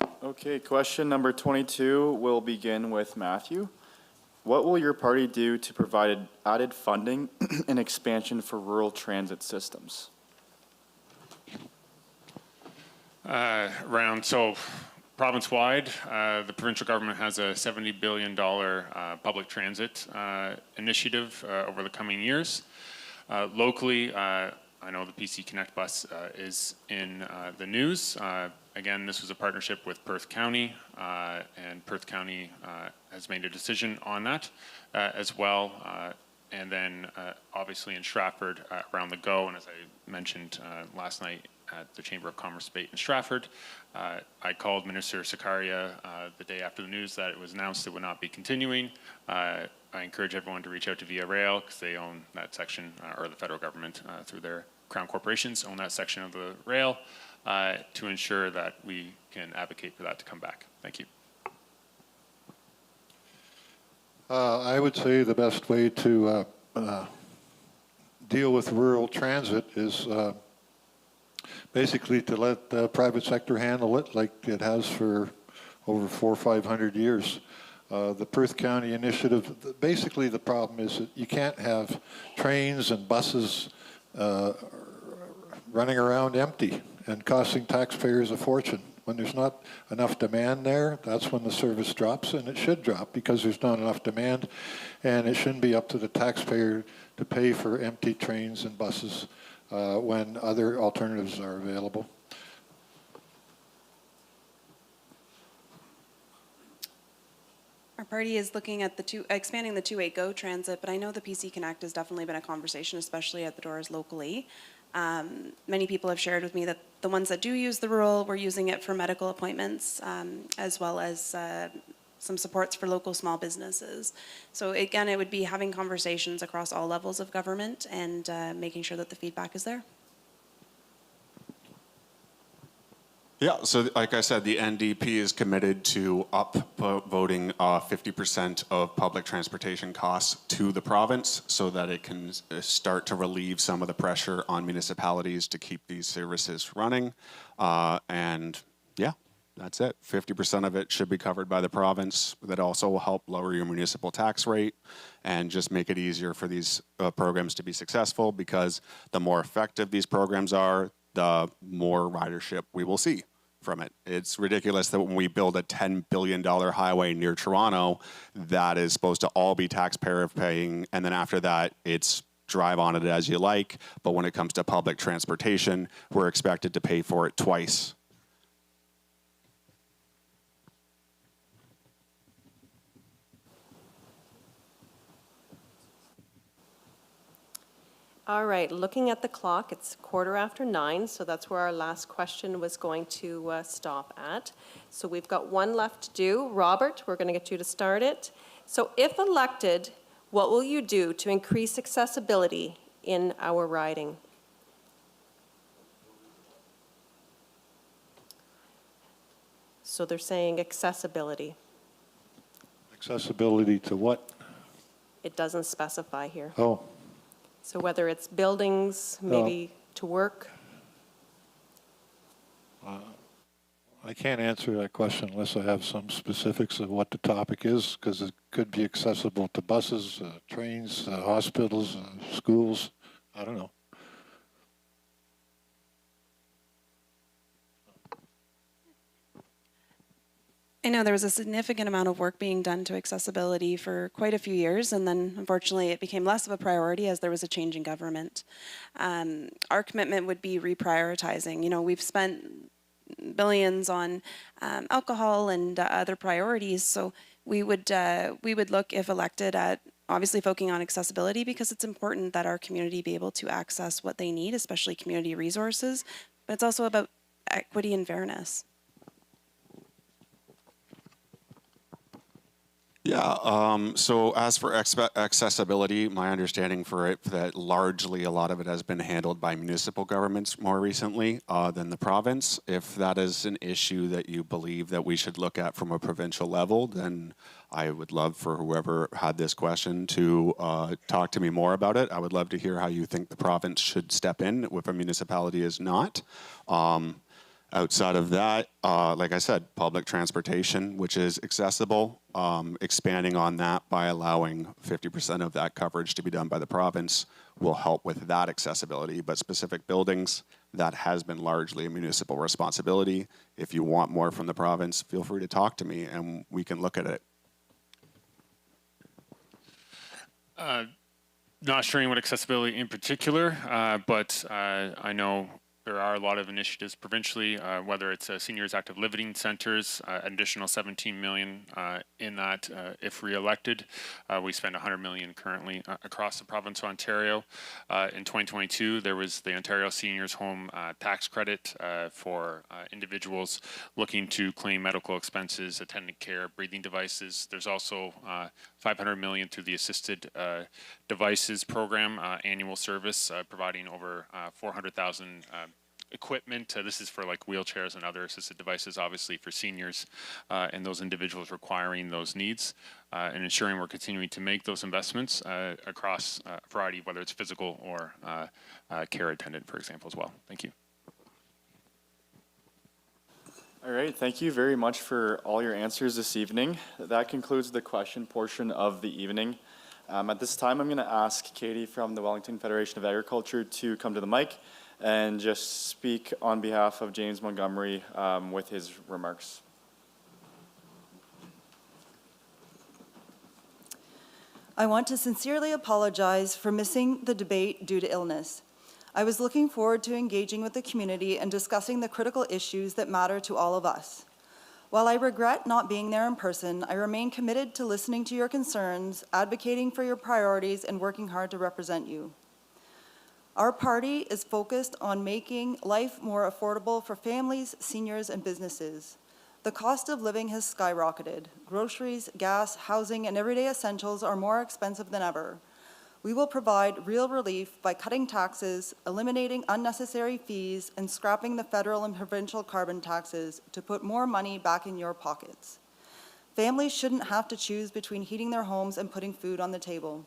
you. Okay, question number 22 will begin with Matthew. What will your party do to provide added funding and expansion for rural transit systems? Province-wide, the provincial government has a $70 billion public transit initiative over the coming years. Locally, I know the PC Connect bus is in the news. Again, this was a partnership with Perth County, and Perth County has made a decision on that as well. And then obviously in Stratford, around the go, and as I mentioned last night at the Chamber of Commerce debate in Stratford, I called Minister Sakaria the day after the news that it was announced it would not be continuing. I encourage everyone to reach out to Via Rail because they own that section, or the federal government through their crown corporations own that section of the rail, to ensure that we can advocate for that to come back. Thank you. I would say the best way to deal with rural transit is basically to let the private sector handle it like it has for over 400 or 500 years. The Perth County initiative, basically the problem is that you can't have trains and buses running around empty and costing taxpayers a fortune. When there's not enough demand there, that's when the service drops, and it should drop because there's not enough demand, and it shouldn't be up to the taxpayer to pay for empty trains and buses when other alternatives are available. Our party is looking at expanding the two-way GO transit, but I know the PC Connect has definitely been a conversation, especially at the doors locally. Many people have shared with me that the ones that do use the rural were using it for medical appointments, as well as some supports for local small businesses. So again, it would be having conversations across all levels of government and making sure that the feedback is there. Yeah, so like I said, the NDP is committed to upvoting 50% of public transportation costs to the province so that it can start to relieve some of the pressure on municipalities to keep these services running. And yeah, That's it. 50% of it should be covered by the province. That also will help lower your municipal tax rate and just make it easier for these programs to be successful, because the more effective these programs are, the more ridership we will see from it. It's ridiculous that when we build a $10 billion highway near Toronto, that is supposed to all be taxpayer paying, and then after that, it's drive on it as you like. But when it comes to public transportation, we're expected to pay for it twice. All right, looking at the clock, it's 9:15, so that's where our last question was going to stop at. So we've got one left to do. Robert, we're going to get you to start it. So if elected, what will you do to increase accessibility in our riding? So they're saying accessibility. Accessibility to what? It doesn't specify here. Oh, So whether it's buildings, maybe to work. I can't answer that question unless I have some specifics of what the topic is, because it could be accessible to buses, trains, hospitals, schools. I don't know. I know there was a significant amount of work being done to accessibility for quite a few years, and then unfortunately it became less of a priority as there was a change in government. Our commitment would be reprioritizing. You know, we've spent billions on alcohol and other priorities, so we would look, if elected, at obviously focusing on accessibility, because it's important that our community be able to access what they need, especially community resources, but it's also about equity and fairness. Yeah, so as for accessibility, my understanding for it, that largely a lot of it has been handled by municipal governments more recently than the province. If that is an issue that you believe that we should look at from a provincial level, then I would love for whoever had this question to talk to me more about it. I would love to hear how you think the province should step in if a municipality is not. Outside of that, like I said, public transportation, which is accessible, expanding on that by allowing 50% of that coverage to be done by the province will help with that accessibility. But specific buildings, that has been largely a municipal responsibility. If you want more from the province, feel free to talk to me and we can look at it. Not sure what accessibility in particular, but I know there are a lot of initiatives provincially, whether it's seniors active living centers, additional 17 million in that if re-elected. We spend 100 million currently across the province of Ontario. In 2022, there was the Ontario Seniors Home Tax Credit for individuals looking to claim medical expenses, attendant care, breathing devices. There's also 500 million through the Assisted Devices Program, annual service, providing over 400,000 equipment. This is for like wheelchairs and other assisted devices, obviously for seniors and those individuals requiring those needs, and ensuring we're continuing to make those investments across a variety, whether it's physical or care attendant, for example, as well. Thank you. All right, thank you very much for all your answers this evening. That concludes the question portion of the evening. At this time, I'm going to ask Katie from the Wellington Federation of Agriculture to come to the mic and just speak on behalf of James Montgomery with his remarks. I want to sincerely apologize for missing the debate due to illness. I was looking forward to engaging with the community and discussing the critical issues that matter to all of us. While I regret not being there in person, I remain committed to listening to your concerns, advocating for your priorities, and working hard to represent you. Our party is focused on making life more affordable for families, seniors, and businesses. The cost of living has skyrocketed. Groceries, gas, housing, and everyday essentials are more expensive than ever. We will provide real relief by cutting taxes, eliminating unnecessary fees, and scrapping the federal and provincial carbon taxes to put more money back in your pockets. Families shouldn't have to choose between heating their homes and putting food on the table.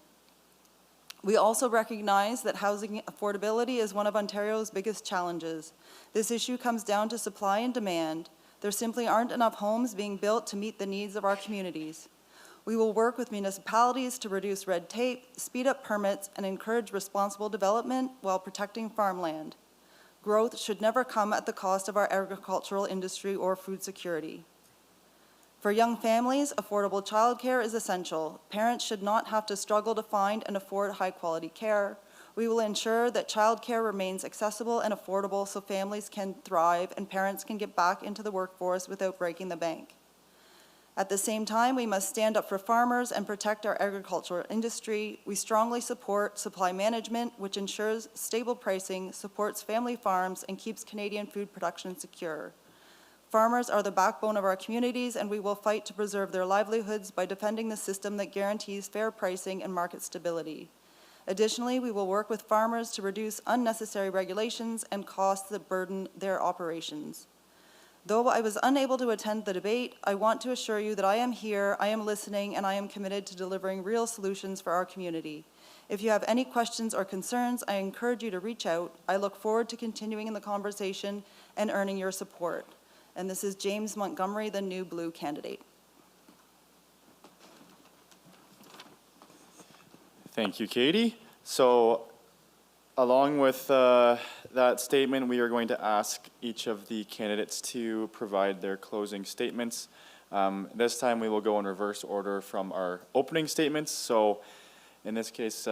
We also recognize that housing affordability is one of Ontario's biggest challenges. This issue comes down to supply and demand. There simply aren't enough homes being built to meet the needs of our communities. We will work with municipalities to reduce red tape, speed up permits, and encourage responsible development while protecting farmland. Growth should never come at the cost of our agricultural industry or food security. For young families, affordable childcare is essential. Parents should not have to struggle to find and afford high-quality care. We will ensure that childcare remains accessible and affordable so families can thrive and parents can get back into the workforce without breaking the bank. At the same time, we must stand up for farmers and protect our agricultural industry. We strongly support supply management, which ensures stable pricing, supports family farms, and keeps Canadian food production secure. Farmers are the backbone of our communities, and we will fight to preserve their livelihoods by defending the system that guarantees fair pricing and market stability. Additionally, we will work with farmers to reduce unnecessary regulations and costs that burden their operations. Though I was unable to attend the debate, I want to assure you that I am here, I am listening, and I am committed to delivering real solutions for our community. If you have any questions or concerns, I encourage you to reach out. I look forward to continuing in the conversation and earning your support. And this is James Montgomery, the new Blue candidate. Thank you, Katie. So along with that statement, we are going to ask each of the candidates to provide their closing statements. This time we will go in reverse order from our opening statements. So in this case,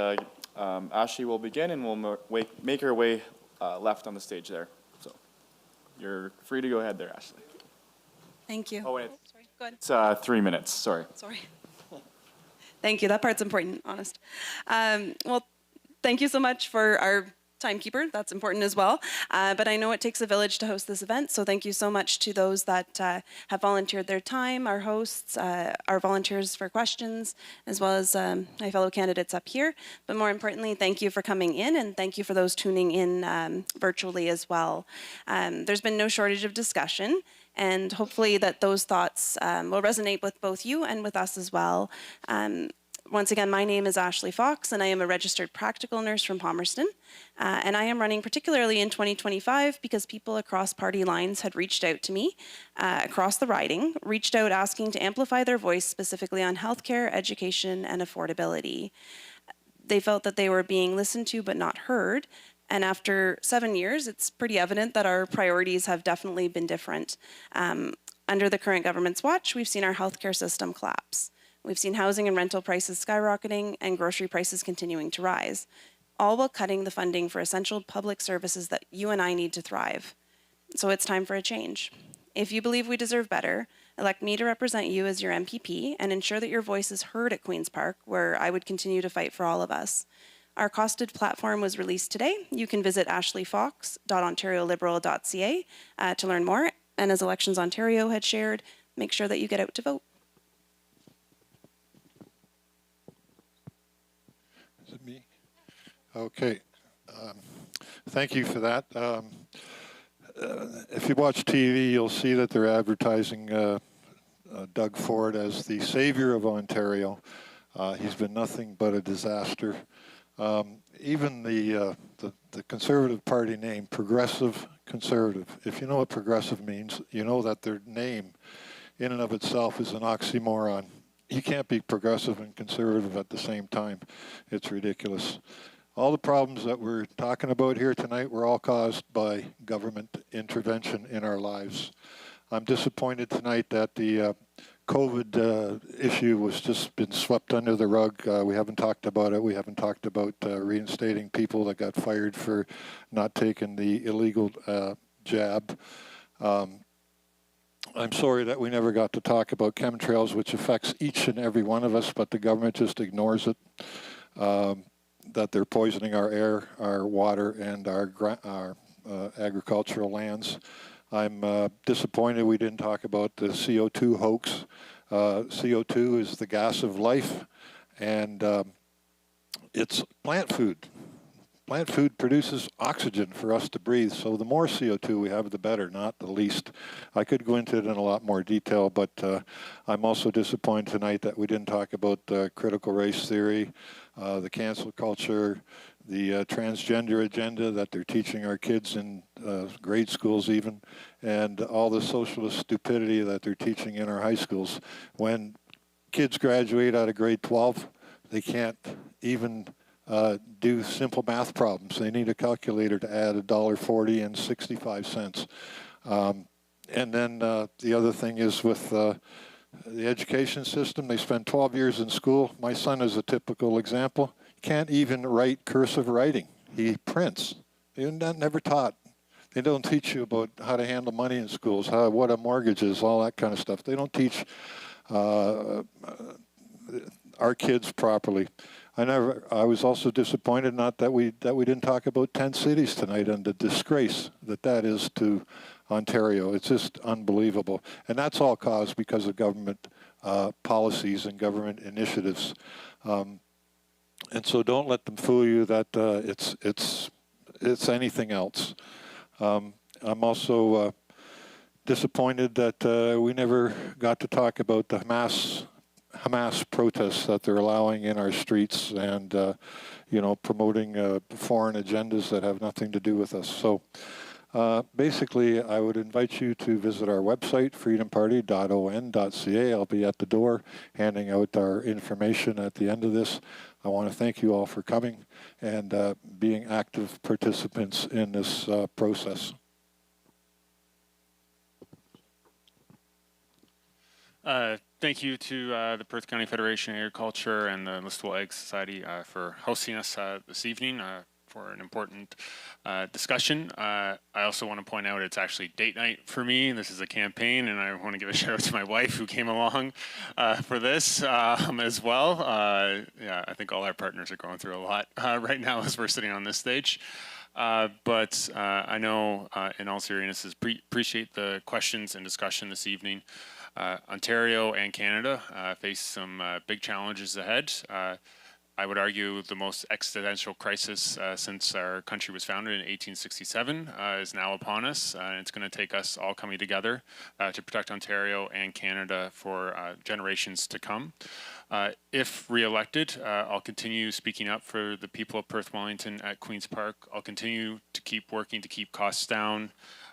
Ashley will begin and we'll make her way left on the stage there. So you're free to go ahead there, Ashley. Thank you. Oh, and Sorry, go ahead. it's 3 minutes, sorry. Sorry. Thank you. That part's important, honest. Well, thank you so much for our timekeeper. That's important as well. But I know it takes a village to host this event, so thank you so much to those that have volunteered their time, our hosts, our volunteers for questions, as well as my fellow candidates up here. But more importantly, thank you for coming in, and thank you for those tuning in virtually as well. There's been no shortage of discussion, and hopefully that those thoughts will resonate with both you and with us as well. Once again, my name is Ashley Fox, and I am a registered practical nurse from Palmerston. And I am running particularly in 2025 because people across party lines had reached out to me across the riding, reached out asking to amplify their voice specifically on healthcare, education, and affordability. They felt that they were being listened to but not heard. And after 7 years, it's pretty evident that our priorities have definitely been different. Under the current government's watch, we've seen our healthcare system collapse. We've seen housing and rental prices skyrocketing and grocery prices continuing to rise, all while cutting the funding for essential public services that you and I need to thrive. So it's time for a change. If you believe we deserve better, elect me to represent you as your MPP and ensure that your voice is heard at Queen's Park, where I would continue to fight for all of us. Our costed platform was released today. You can visit ashleyfox.ontarioliberal.ca to learn more. And as Elections Ontario had shared, make sure that you get out to vote. Is it me? Okay. Thank you for that. If you watch TV, you'll see that they're advertising Doug Ford as the savior of Ontario. He's been nothing but a disaster. Even the Conservative Party name, Progressive Conservative, if you know what progressive means, you know that their name in and of itself is an oxymoron. You can't be progressive and conservative at the same time. It's ridiculous. All the problems that we're talking about here tonight were all caused by government intervention in our lives. I'm disappointed tonight that the COVID issue was just been swept under the rug. We haven't talked about it. We haven't talked about reinstating people that got fired for not taking the illegal jab. I'm sorry that we never got to talk about chemtrails, which affects each and every one of us, but the government just ignores it, that they're poisoning our air, our water, and our agricultural lands. I'm disappointed we didn't talk about the CO2 hoax. CO2 is the gas of life, and it's plant food. Plant food produces oxygen for us to breathe, so the more CO2 we have, the better, not the least. I could go into it in a lot more detail, but I'm also disappointed tonight that we didn't talk about critical race theory, the cancel culture, the transgender agenda that they're teaching our kids in grade schools even, and all the socialist stupidity that they're teaching in our high schools. When kids graduate out of grade 12, they can't even do simple math problems. They need a calculator to add $1.40 and 65 cents. And then the other thing is with the education system, they spend 12 years in school. My son is a typical example. Can't even write cursive writing. He prints. They're never taught. They don't teach you about how to handle money in schools, what a mortgage is, all that kind of stuff. They don't teach our kids properly. I was also disappointed not that we didn't talk about tent cities tonight and the disgrace that is to Ontario. It's just unbelievable, and that's all caused because of government policies and government initiatives. And so don't let them fool you that it's anything else. I'm also disappointed that we never got to talk about the Hamas protests that they're allowing in our streets and, promoting foreign agendas that have nothing to do with us. So basically, I would invite you to visit our website, freedomparty.on.ca. I'll be at the door handing out our information at the end of this. I want to thank you all for coming and being active participants in this process. Thank you to the Perth County Federation of Agriculture and the Listowel Ag Society for hosting us this evening for an important discussion. I also want to point out it's actually date night for me. This is a campaign, and I want to give a shout out to my wife who came along for this as well. Yeah, I think all our partners are going through a lot right now as we're sitting on this stage. But I know, in all seriousness, appreciate the questions and discussion this evening. Ontario and Canada face some big challenges ahead. I would argue the most existential crisis since our country was founded in 1867 is now upon us. And it's going to take us all coming together to protect Ontario and Canada for generations to come. If re-elected, I'll continue speaking up for the people of Perth Wellington at Queen's Park. I'll continue to keep working to keep costs down.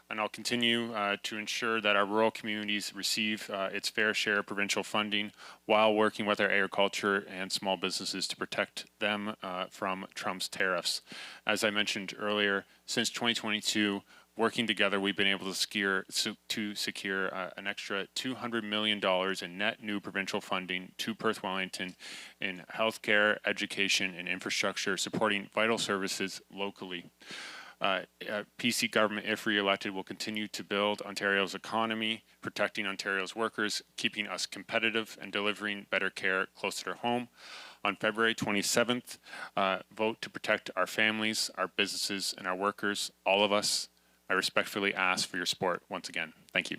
And I'll continue to ensure that our rural communities receive its fair share of provincial funding while working with our agriculture and small businesses to protect them from Trump's tariffs. As I mentioned earlier, since 2022, working together, we've been able to secure an extra $200 million in net new provincial funding to Perth Wellington in healthcare, education, and infrastructure, supporting vital services locally. PC government, if re-elected, will continue to build Ontario's economy, protecting Ontario's workers, keeping us competitive, and delivering better care closer to home. On February 27th, vote to protect our families, our businesses, and our workers, all of us. I respectfully ask for your support once again. Thank you.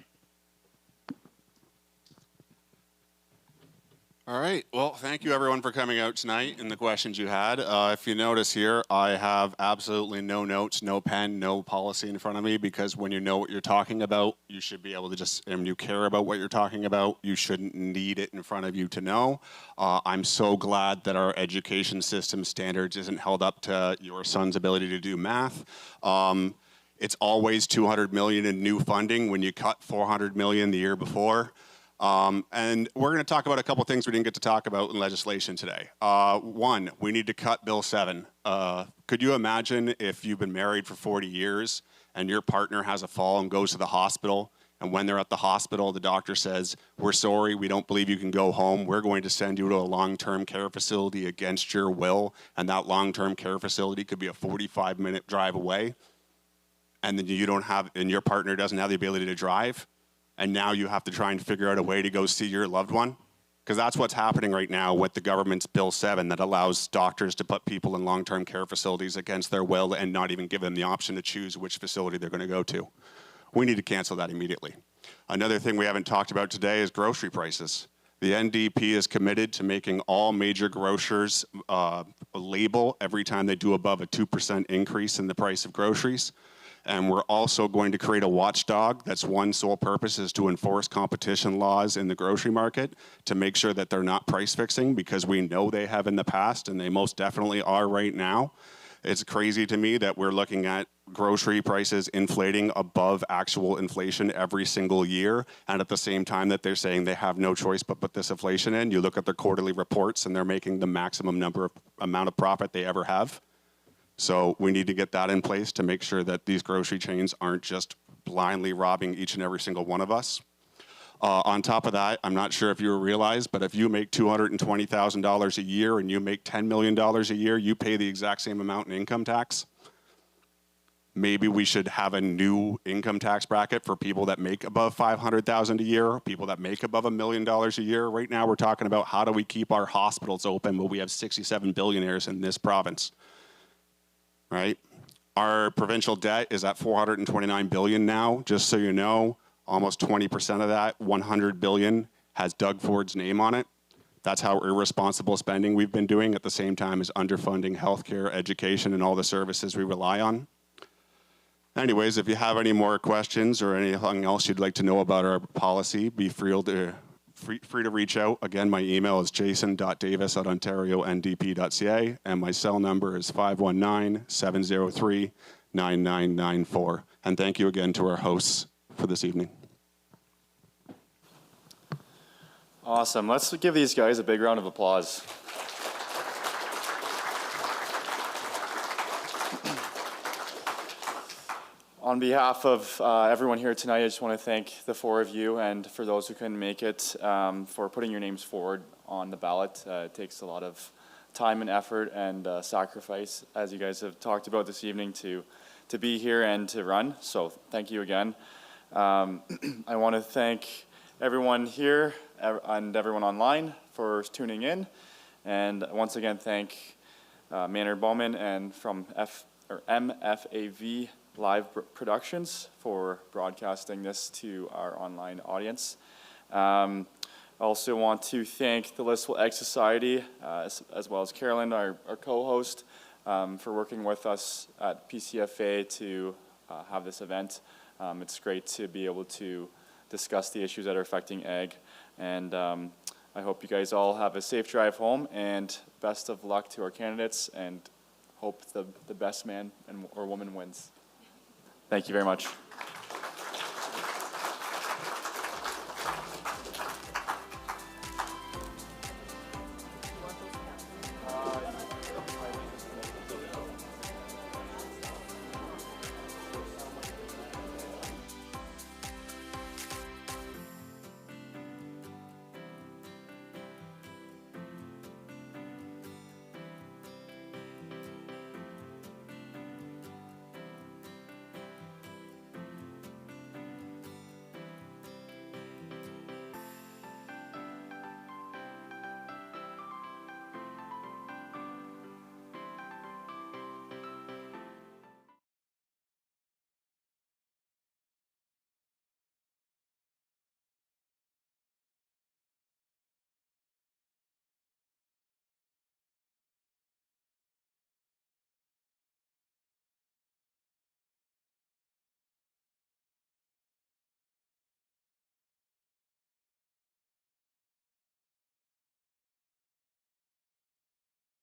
All right. Well, thank you everyone for coming out tonight and the questions you had. If you notice here, I have absolutely no notes, no pen, no policy in front of me, because when you know what you're talking about, you should be able to just, and you care about what you're talking about, you shouldn't need it in front of you to know. I'm so glad that our education system standards isn't held up to your son's ability to do math. It's always $200 million in new funding when you cut $400 million the year before. And we're going to talk about a couple things we didn't get to talk about in legislation today. One, we need to cut Bill 7. Could you imagine if you've been married for 40 years and your partner has a fall and goes to the hospital, and when they're at the hospital, the doctor says, "We're sorry, we don't believe you can go home. We're going to send you to a long-term care facility against your will," and that long-term care facility could be a 45-minute drive away, and then you don't have, and your partner doesn't have the ability to drive, and now you have to try and figure out a way to go see your loved one? Because that's what's happening right now with the government's Bill 7 that allows doctors to put people in long-term care facilities against their will and not even give them the option to choose which facility they're going to go to. We need to cancel that immediately. Another thing we haven't talked about today is grocery prices. The NDP is committed to making all major grocers label every time they do above a 2% increase in the price of groceries. And we're also going to create a watchdog that's one sole purpose is to enforce competition laws in the grocery market to make sure that they're not price fixing, because we know they have in the past and they most definitely are right now. It's crazy to me that we're looking at grocery prices inflating above actual inflation every single year, and at the same time that they're saying they have no choice but put this inflation in, you look at their quarterly reports and they're making the maximum amount of profit they ever have. So we need to get that in place to make sure that these grocery chains aren't just blindly robbing each and every single one of us. On top of that, I'm not sure if you realize, but if you make $220,000 a year and you make $10 million a year, you pay the exact same amount in income tax. Maybe we should have a new income tax bracket for people that make above $500,000 a year, people that make above $1 million a year. Right now, we're talking about how do we keep our hospitals open when we have 67 billionaires in this province, right? Our provincial debt is at $429 billion now, just so you know. Almost 20% of that, $100 billion, has Doug Ford's name on it. That's how irresponsible spending we've been doing at the same time as underfunding healthcare, education, and all the services we rely on. Anyways, if you have any more questions or anything else you'd like to know about our policy, be free to reach out. Again, my email is jason.davis@ontariondp.ca, and my cell number is 519-703-9994. And thank you again to our hosts for this evening. Awesome. Let's give these guys a big round of applause. On behalf of everyone here tonight, I just want to thank the four of you, and for those who couldn't make it, for putting your names forward on the ballot. It takes a lot of time and effort and sacrifice, as you guys have talked about this evening, to be here and to run. So thank you again. I want to thank everyone here and everyone online for tuning in, and once again thank Maynard Bowman and from MFAV Live Productions for broadcasting this to our online audience. I also want to thank the Listowel Ag Society, as well as Carolyn, our co-host, for working with us at PCFA to have this event. It's great to be able to discuss the issues that are affecting ag, and I hope you guys all have a safe drive home, and best of luck to our candidates, and hope the best man or woman wins. Thank you very much.